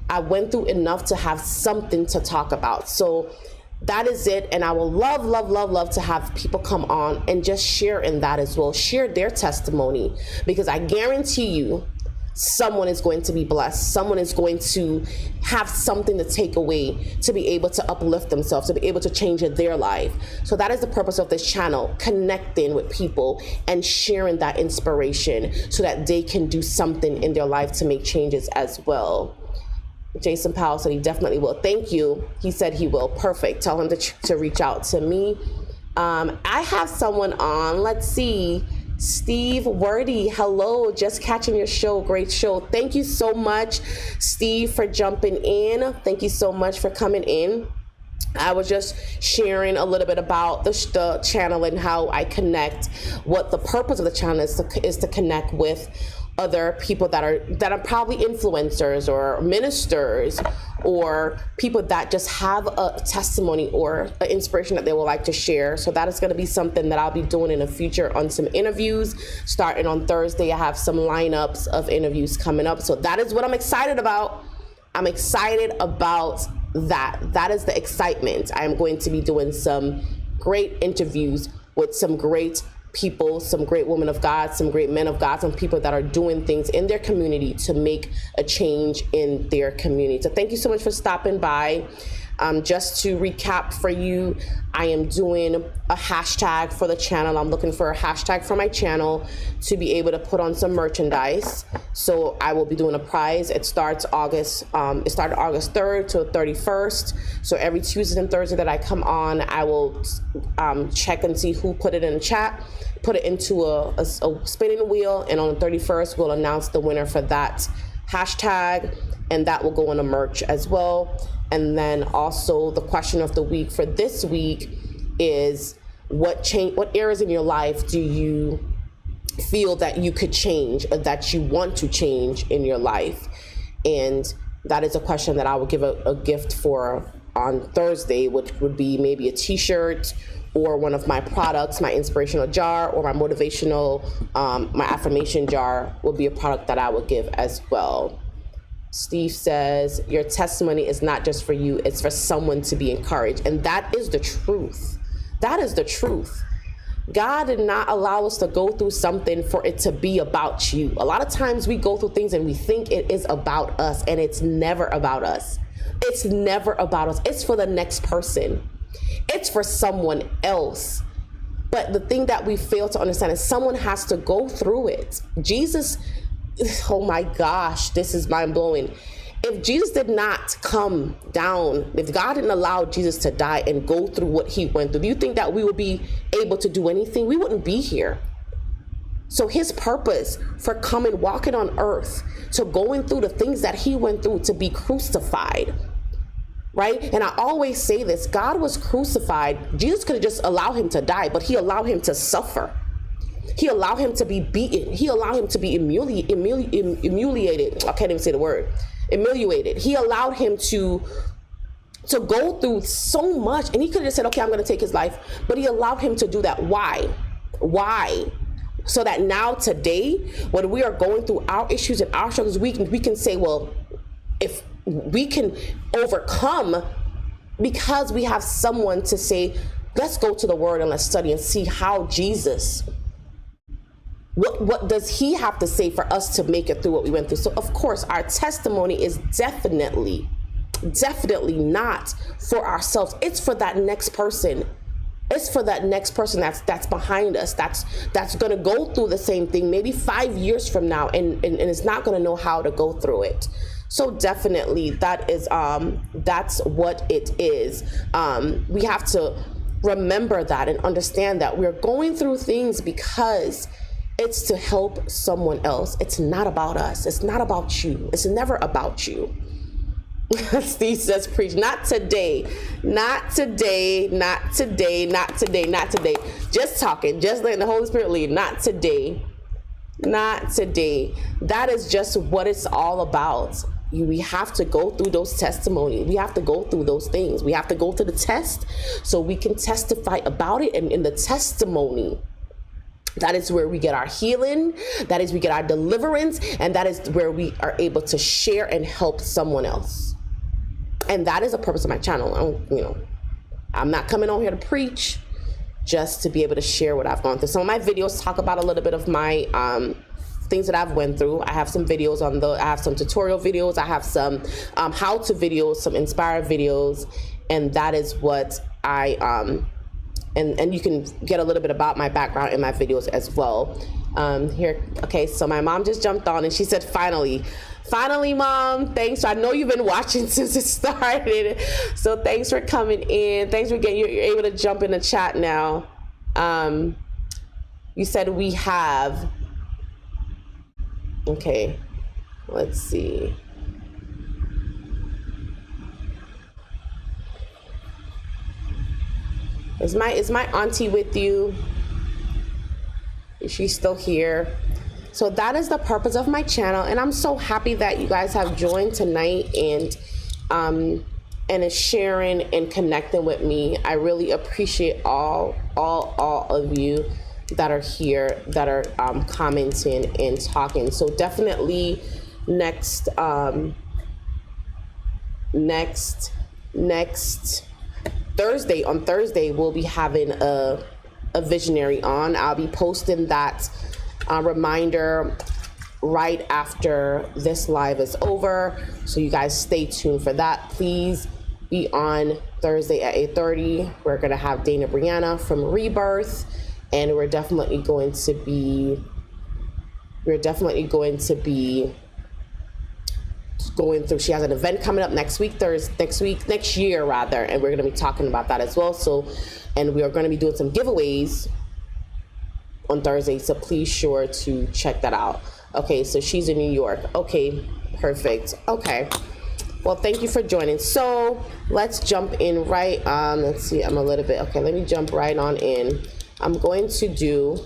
I went through enough to have something to talk about. So that is it. And I will love to have people come on and just share in that as well. Share their testimony, because I guarantee you, someone is going to be blessed. Someone is going to have something to take away, to be able to uplift themselves, to be able to change their life. So that is the purpose of this channel, connecting with people and sharing that inspiration so that they can do something in their life to make changes as well. Jason Powell said he definitely will. Thank you. He said he will. Perfect. Tell him to reach out to me. I have someone on. Let's see. Steve Wordy, hello, just catching your show. Great show. Thank you so much, Steve, for jumping in. Thank you so much for coming in. I was just sharing a little bit about the channel and how I connect. What the purpose of the channel is to connect with other people that are probably influencers or ministers or people that just have a testimony or an inspiration that they would like to share. So that is going to be something that I'll be doing in the future on some interviews. Starting on Thursday, I have some lineups of interviews coming up. So that is what I'm excited about. I'm excited about that. That is the excitement. I'm going to be doing some great interviews with some great people, some great women of God, some great men of God, some people that are doing things in their community to make a change in their community. So thank you so much for stopping by. Just to recap for you, I am doing a hashtag for the channel. I'm looking for a hashtag for my channel to be able to put on some merchandise. So I will be doing a prize. It started August 3rd to 31st. So every Tuesday and Thursday that I come on, I will check and see who put it in the chat, put it into a spinning wheel, and on the 31st, we'll announce the winner for that hashtag, and that will go on a merch as well. And then also the question of the week for this week is what areas in your life do you feel that you could change, or that you want to change in your life? And that is a question that I will give a gift for on Thursday, which would be maybe a t-shirt or one of my products, my inspirational jar or my motivational, my affirmation jar will be a product that I would give as well. Steve says, your testimony is not just for you, it's for someone to be encouraged. And that is the truth. That is the truth. God did not allow us to go through something for it to be about you. A lot of times we go through things and we think it is about us, and it's never about us. It's never about us. It's for the next person. It's for someone else. But the thing that we fail to understand is someone has to go through it. Jesus, oh my gosh, this is mind blowing. If Jesus did not come down, if God didn't allow Jesus to die and go through what he went through, do you think that we would be able to do anything? We wouldn't be here. So his purpose for coming, walking on earth, to going through the things that he went through, to be crucified, right? And I always say this, God was crucified. Jesus could have just allowed him to die, but he allowed him to suffer. He allowed him to be beaten. He allowed him to be humiliated. I can't even say the word. Humiliated. He allowed him to go through so much. And he could have just said, okay, I'm going to take his life. But he allowed him to do that. Why? Why? So that now today, when we are going through our issues and our struggles, we can say, well, if we can overcome, because we have someone to say, let's go to the word and let's study and see how Jesus, what does he have to say for us to make it through what we went through? So of course, our testimony is definitely not for ourselves. It's for that next person. It's for that next person that's behind us, that's going to go through the same thing maybe 5 years from now, and is not going to know how to go through it. So definitely that's what it is. We have to remember that and understand that we're going through things because it's to help someone else. It's not about us. It's not about you. It's never about you. Steve says, preach. Not today. Not today. Not today. Not today. Not today. Just talking. Just letting the Holy Spirit lead. Not today. Not today. That is just what it's all about. We have to go through those testimonies. We have to go through those things. We have to go to the test so we can testify about it. And in the testimony, that is where we get our healing. That is we get our deliverance. And that is where we are able to share and help someone else. And that is the purpose of my channel. I'm not coming on here to preach, just to be able to share what I've gone through. Some of my videos talk about a little bit of my things that I've went through. I have some videos I have some tutorial videos. I have some how-to videos, some inspired videos. And that is what I, and you can get a little bit about my background in my videos as well. Here, okay, so my mom just jumped on and she said, finally, Mom, thanks. I know you've been watching since it started. So thanks for coming in. Thanks for you're able to jump in the chat now. You said we have, okay, let's see. Is my auntie with you? Is she still here? So that is the purpose of my channel, and I'm so happy that you guys have joined tonight and is sharing and connecting with me. I really appreciate all of you that are here, that are commenting and talking. So definitely next Thursday, on Thursday, we'll be having a visionary on. I'll be posting that reminder right after this live is over, so you guys stay tuned for that. Please be on Thursday at 8:30. We're gonna have Dana Brianna from Rebirth, and we're definitely going to be going through, she has an event coming up next year rather, and we're going to be talking about that as well. So, and we are going to be doing some giveaways on Thursday, so please sure to check that out. Okay, so she's in New York. Okay, perfect. Okay, well, thank you for joining. So let's jump in right on. Let's see, I'm a little bit, okay, let me jump right on in. I'm going to do,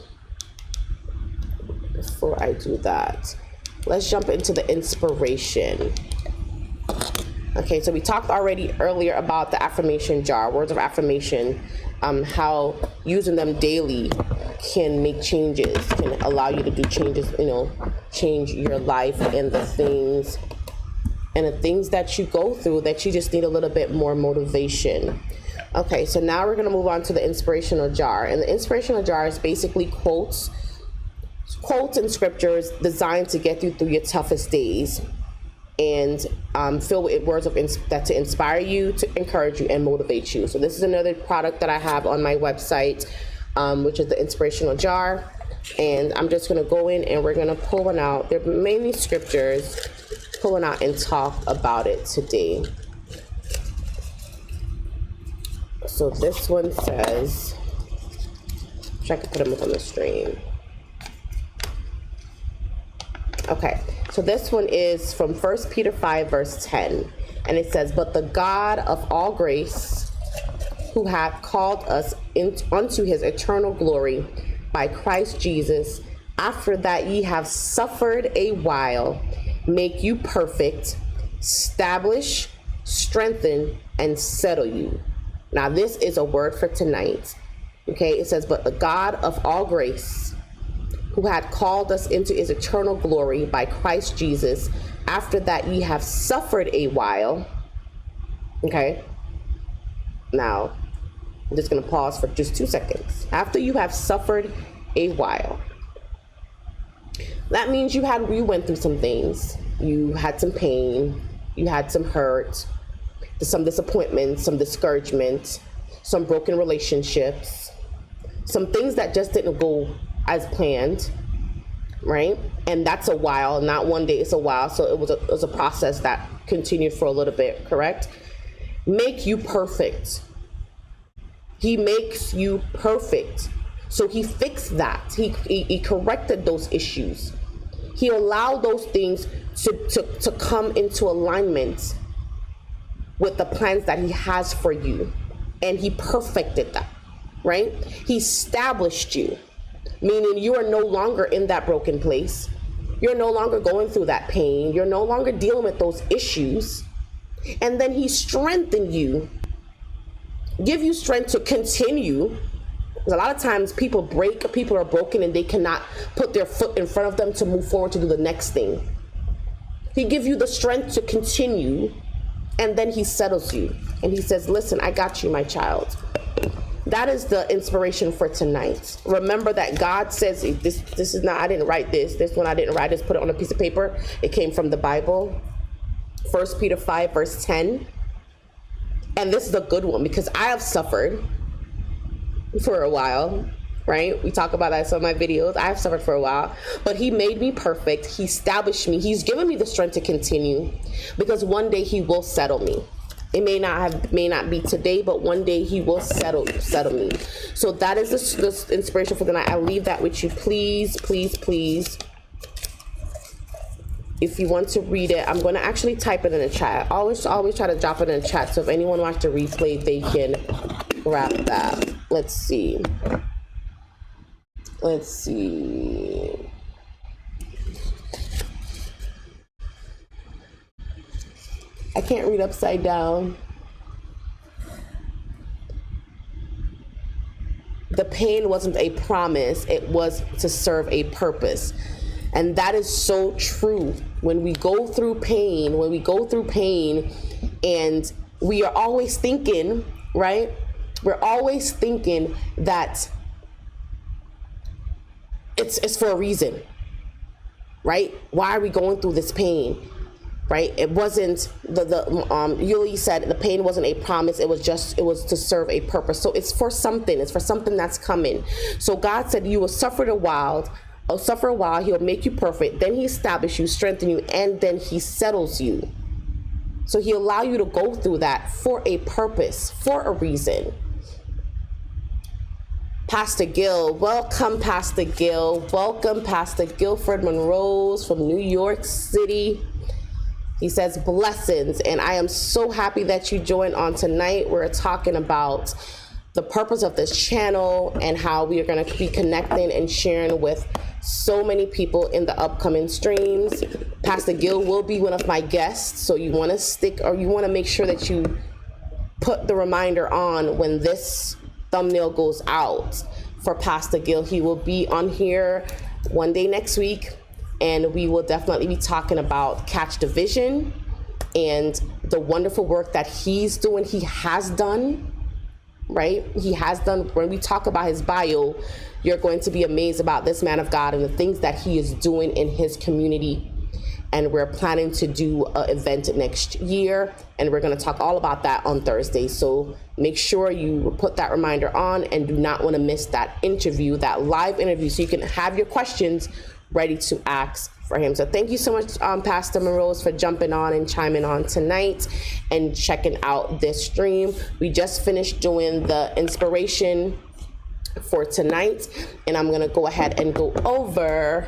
before I do that, let's jump into the inspiration. Okay, so we talked already earlier about the affirmation jar, words of affirmation, how using them daily can make changes, can allow you to do changes, change your life and the things that you go through that you just need a little bit more motivation. Okay, so now we're gonna move on to the inspirational jar. And the inspirational jar is basically quotes and scriptures designed to get you through your toughest days, and filled with words of that to inspire you, to encourage you, and motivate you. So this is another product that I have on my website, which is the inspirational jar. And I'm just gonna go in and we're gonna pull one out. They're mainly scriptures, pulling out and talk about it today. So this one says, I can put them up on the screen. Okay, so this one is from 1 Peter 5, verse 10. And it says, but the God of all grace, who hath called us unto his eternal glory by Christ Jesus, after that ye have suffered a while, make you perfect, establish, strengthen, and settle you. Now this is a word for tonight. Okay, it says, but the God of all grace, who had called us into his eternal glory by Christ Jesus, after that ye have suffered a while. Okay, now I'm just going to pause for just 2 seconds. After you have suffered a while, that means you went through some things. You had some pain, you had some hurt, some disappointment, some discouragement, some broken relationships, some things that just didn't go as planned, right? And that's a while, not one day, it's a while. So it was a process that continued for a little bit, correct? Make you perfect. He makes you perfect. So he fixed that. He corrected those issues. He allowed those things to come into alignment with the plans that he has for you. And he perfected that, right? He established you, meaning you are no longer in that broken place. You're no longer going through that pain. You're no longer dealing with those issues. And then he strengthened you, give you strength to continue. Because a lot of times people are broken and they cannot put their foot in front of them to move forward to do the next thing. He gives you the strength to continue, and then he settles you. And he says, listen, I got you, my child. That is the inspiration for tonight. Remember that God says, this is not, I didn't write this. This one I didn't write, just put it on a piece of paper. It came from the Bible. 1 Peter 5, verse 10. And this is a good one because I have suffered for a while, right? We talk about that in some of my videos. I have suffered for a while, but he made me perfect. He established me. He's given me the strength to continue, because one day he will settle me. It may not be today, but one day he will settle me. So that is this inspiration for tonight. I leave that with you. Please, please, please. If you want to read it, I'm going to actually type it in the chat. Always try to drop it in the chat. So if anyone wants to replay, they can grab that. let's see. Let's see. I can't read upside down. The pain wasn't a promise, it was to serve a purpose. And that is so true. When we go through pain, and we are always thinking, right? We're always thinking that it's for a reason, right? Why are we going through this pain? Right? It wasn't Yuli said the pain wasn't a promise. It was to serve a purpose. So it's for something. It's for something that's coming. So God said, you will suffer a while. He'll make you perfect. Then he establishes you, strengthen you, and then he settles you. So he'll allow you to go through that for a purpose, for a reason. Pastor Gil, welcome, Pastor Gil. Welcome, Pastor Guilford Monroe from New York City. He says, blessings, and I am so happy that you joined on tonight. We're talking about the purpose of this channel and how we are going to be connecting and sharing with so many people in the upcoming streams. Pastor Gil will be one of my guests, so you want to make sure that you put the reminder on when this thumbnail goes out for Pastor Gil. He will be on here one day next week. And we will definitely be talking about Catch the Vision and the wonderful work that he's doing. He has done, right? He has done. When we talk about his bio, you're going to be amazed about this man of God and the things that he is doing in his community. And we're planning to do an event next year. And we're going to talk all about that on Thursday. So make sure you put that reminder on and do not want to miss that interview, that live interview, so you can have your questions ready to ask for him. So thank you so much, Pastor Monroe, for jumping on and chiming on tonight and checking out this stream. We just finished doing the inspiration for tonight, and I'm gonna go ahead and go over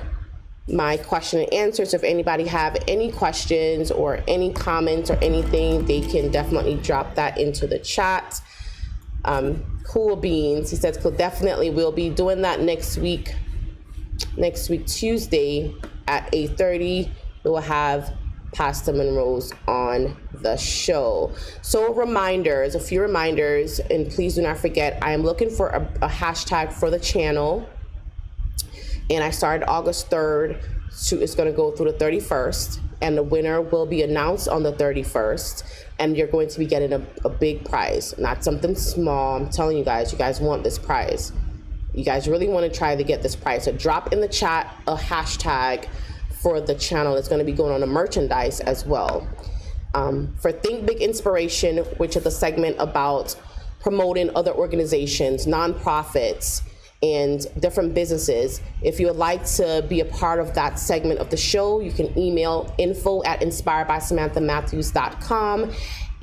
my question and answers. If anybody have any questions or any comments or anything, they can definitely drop that into the chat. Cool Beans, he says, cool, definitely we'll be doing that next week Tuesday at 8:30. We will have Pastor Monroe on the show. So a few reminders, and please do not forget, I am looking for a hashtag for the channel, and I started August 3rd, so it's going to go through the 31st, and the winner will be announced on the 31st, and you're going to be getting a big prize, not something small. I'm telling you guys want this prize. You guys really want to try to get this prize. So drop in the chat a hashtag for the channel. It's going to be going on the merchandise as well. For Think Big Inspiration, which is the segment about promoting other organizations, nonprofits, and different businesses. If you would like to be a part of that segment of the show, you can email info@inspiredbysamanthamatthews.com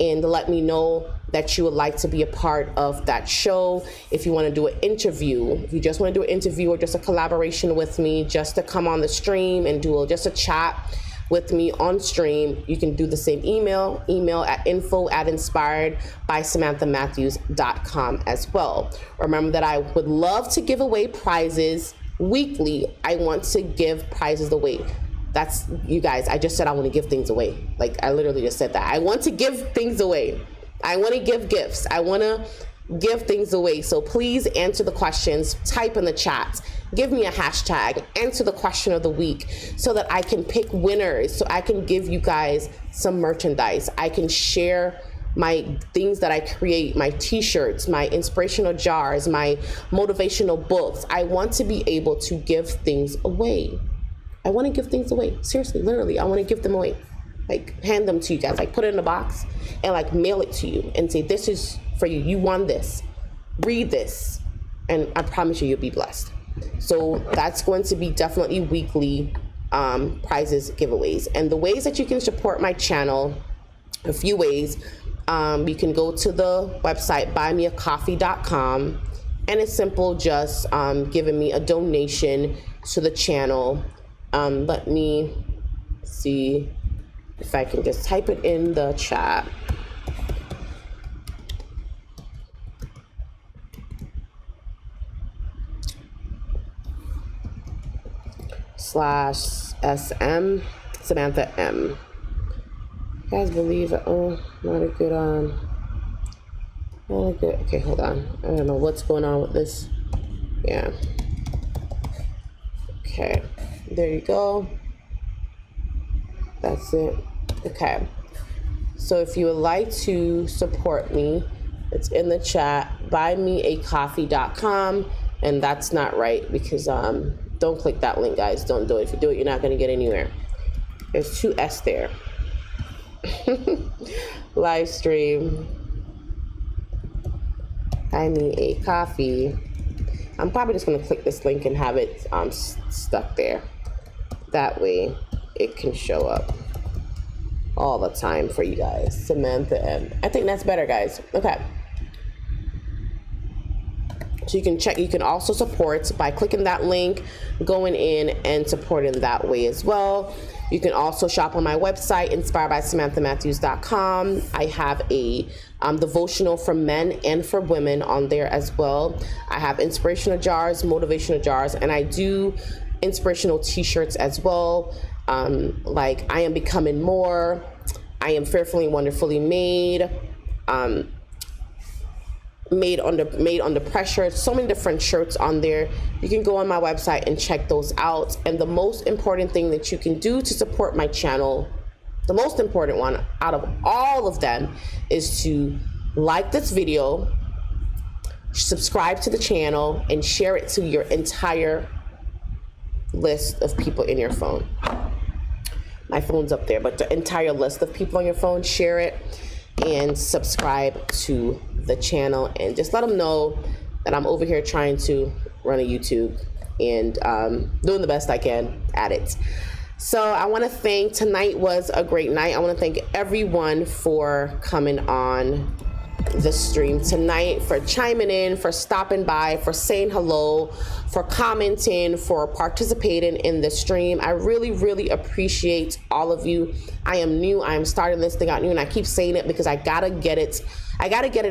and let me know that you would like to be a part of that show. If you want to do an interview, if you just want to do an interview or just a collaboration with me, just to come on the stream and do just a chat with me on stream, you can do the same email at info@inspiredbysamanthamatthews.com as well. Remember that I would love to give away prizes weekly. I want to give prizes away. That's, you guys, I just said I want to give things away. Like, I literally just said that. I want to give things away. I want to give gifts. I want to give things away. So please answer the questions, type in the chat, give me a hashtag, answer the question of the week so that I can pick winners, so I can give you guys some merchandise. I can share my things that I create, my t-shirts, my inspirational jars, my motivational books. I want to be able to give things away. I want to give things away. Seriously, literally, I want to give them away. Like, hand them to you guys, like put it in a box and like mail it to you and say, this is for you. You won this. Read this. And I promise you'll be blessed. So that's going to be definitely weekly prizes giveaways. And the ways that you can support my channel, a few ways. You can go to the website buymeacoffee.com, and it's simple, just giving me a donation to the channel. Let me see if I can just type it in the chat. /SM Samantha M. You guys believe it? Oh, not a good not a good. Okay, hold on. I don't know what's going on with this. Yeah. Okay, there you go. That's it. Okay. So if you would like to support me, it's in the chat, buymeacoffee.com, and that's not right because don't click that link, guys. Don't do it. If you do it, you're not going to get anywhere. There's 2 S there. Live stream. Buy me a coffee. I'm probably just going to click this link and have it stuck there. That way it can show up all the time for you guys. Samantha M. I think that's better, guys. Okay. So you can check, you can also support by clicking that link, going in and supporting that way as well. You can also shop on my website, inspiredbysamanthamatthews.com. I have a devotional for men and for women on there as well. I have inspirational jars, motivational jars, and I do inspirational t-shirts as well. Like I am becoming more, I am fearfully and wonderfully made, made under pressure. So many different shirts on there. You can go on my website and check those out. And the most important thing that you can do to support my channel, the most important one out of all of them, is to like this video, subscribe to the channel, and share it to your entire list of people in your phone. My phone's up there, but the entire list of people on your phone, share it and subscribe to the channel, and just let them know that I'm over here trying to run a YouTube and doing the best I can at it. So I want to thank, tonight was a great night. I want to thank everyone for coming on the stream tonight, for chiming in, for stopping by, for saying hello, for commenting, for participating in the stream. I really appreciate all of you. I am new. I am starting this thing out new, and I keep saying it because I gotta get it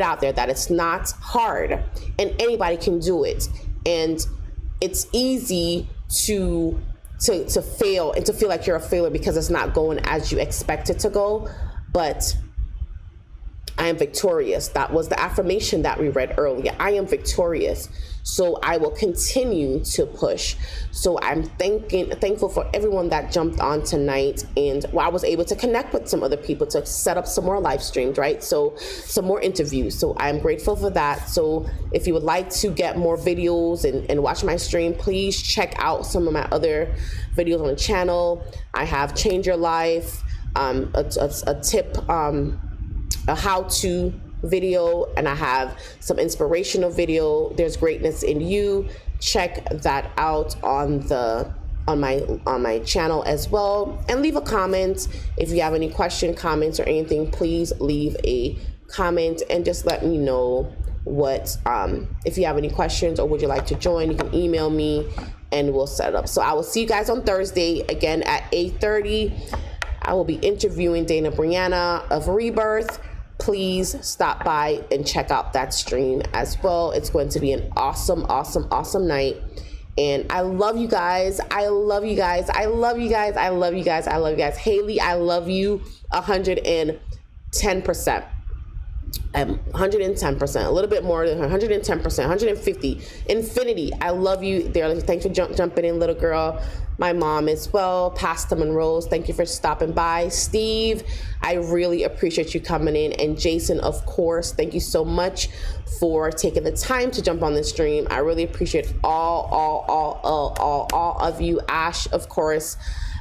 out there that it's not hard and anybody can do it. And it's easy to fail and to feel like you're a failure because it's not going as you expect it to go. But I am victorious. That was the affirmation that we read earlier. I am victorious. So I will continue to push. So I'm thankful for everyone that jumped on tonight, and I was able to connect with some other people to set up some more live streams, right? So some more interviews. So I'm grateful for that. So if you would like to get more videos and watch my stream, please check out some of my other videos on the channel. I have Change Your Life, a tip, a how-to video, and I have some inspirational video. There's Greatness in You. Check that out on my channel as well, and leave a comment if you have any comments or anything. Please leave a comment and just let me know what if you have any questions or would you like to join. You can email me and we'll set it up. So I will see you guys on Thursday again at 8:30. I will be interviewing Dana Brianna of Rebirth. Please stop by and check out that stream as well. It's going to be an awesome night. And I love you guys. I love you guys. I love you guys. I love you guys. I love you guys. Haley, I love you 110%. 110%, a little bit more than 110%, 150, infinity. I love you there. Thanks for jumping in, little girl. My mom as well, Pastor Monroe's, thank you for stopping by. Steve, I really appreciate you coming in. And Jason, of course, thank you so much for taking the time to jump on the stream. I really appreciate all of you. Ash, of course,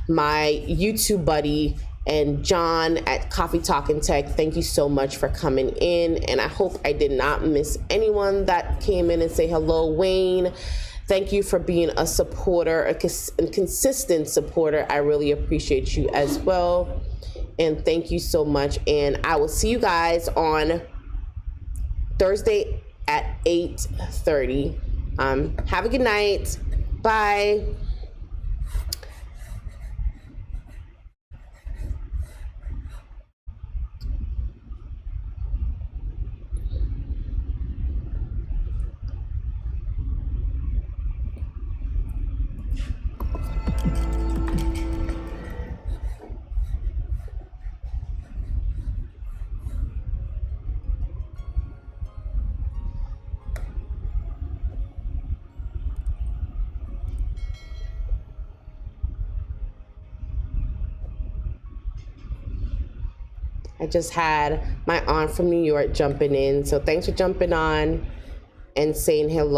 my YouTube buddy, and John at Coffee Talk and Tech, thank you so much for coming in. And I hope I did not miss anyone that came in and say hello. Wayne, thank you for being a supporter, a consistent supporter. I really appreciate you as well. And thank you so much. And I will see you guys on Thursday at 8:30. Have a good night. Bye. I just had my aunt from New York jumping in. So thanks for jumping on and saying hello.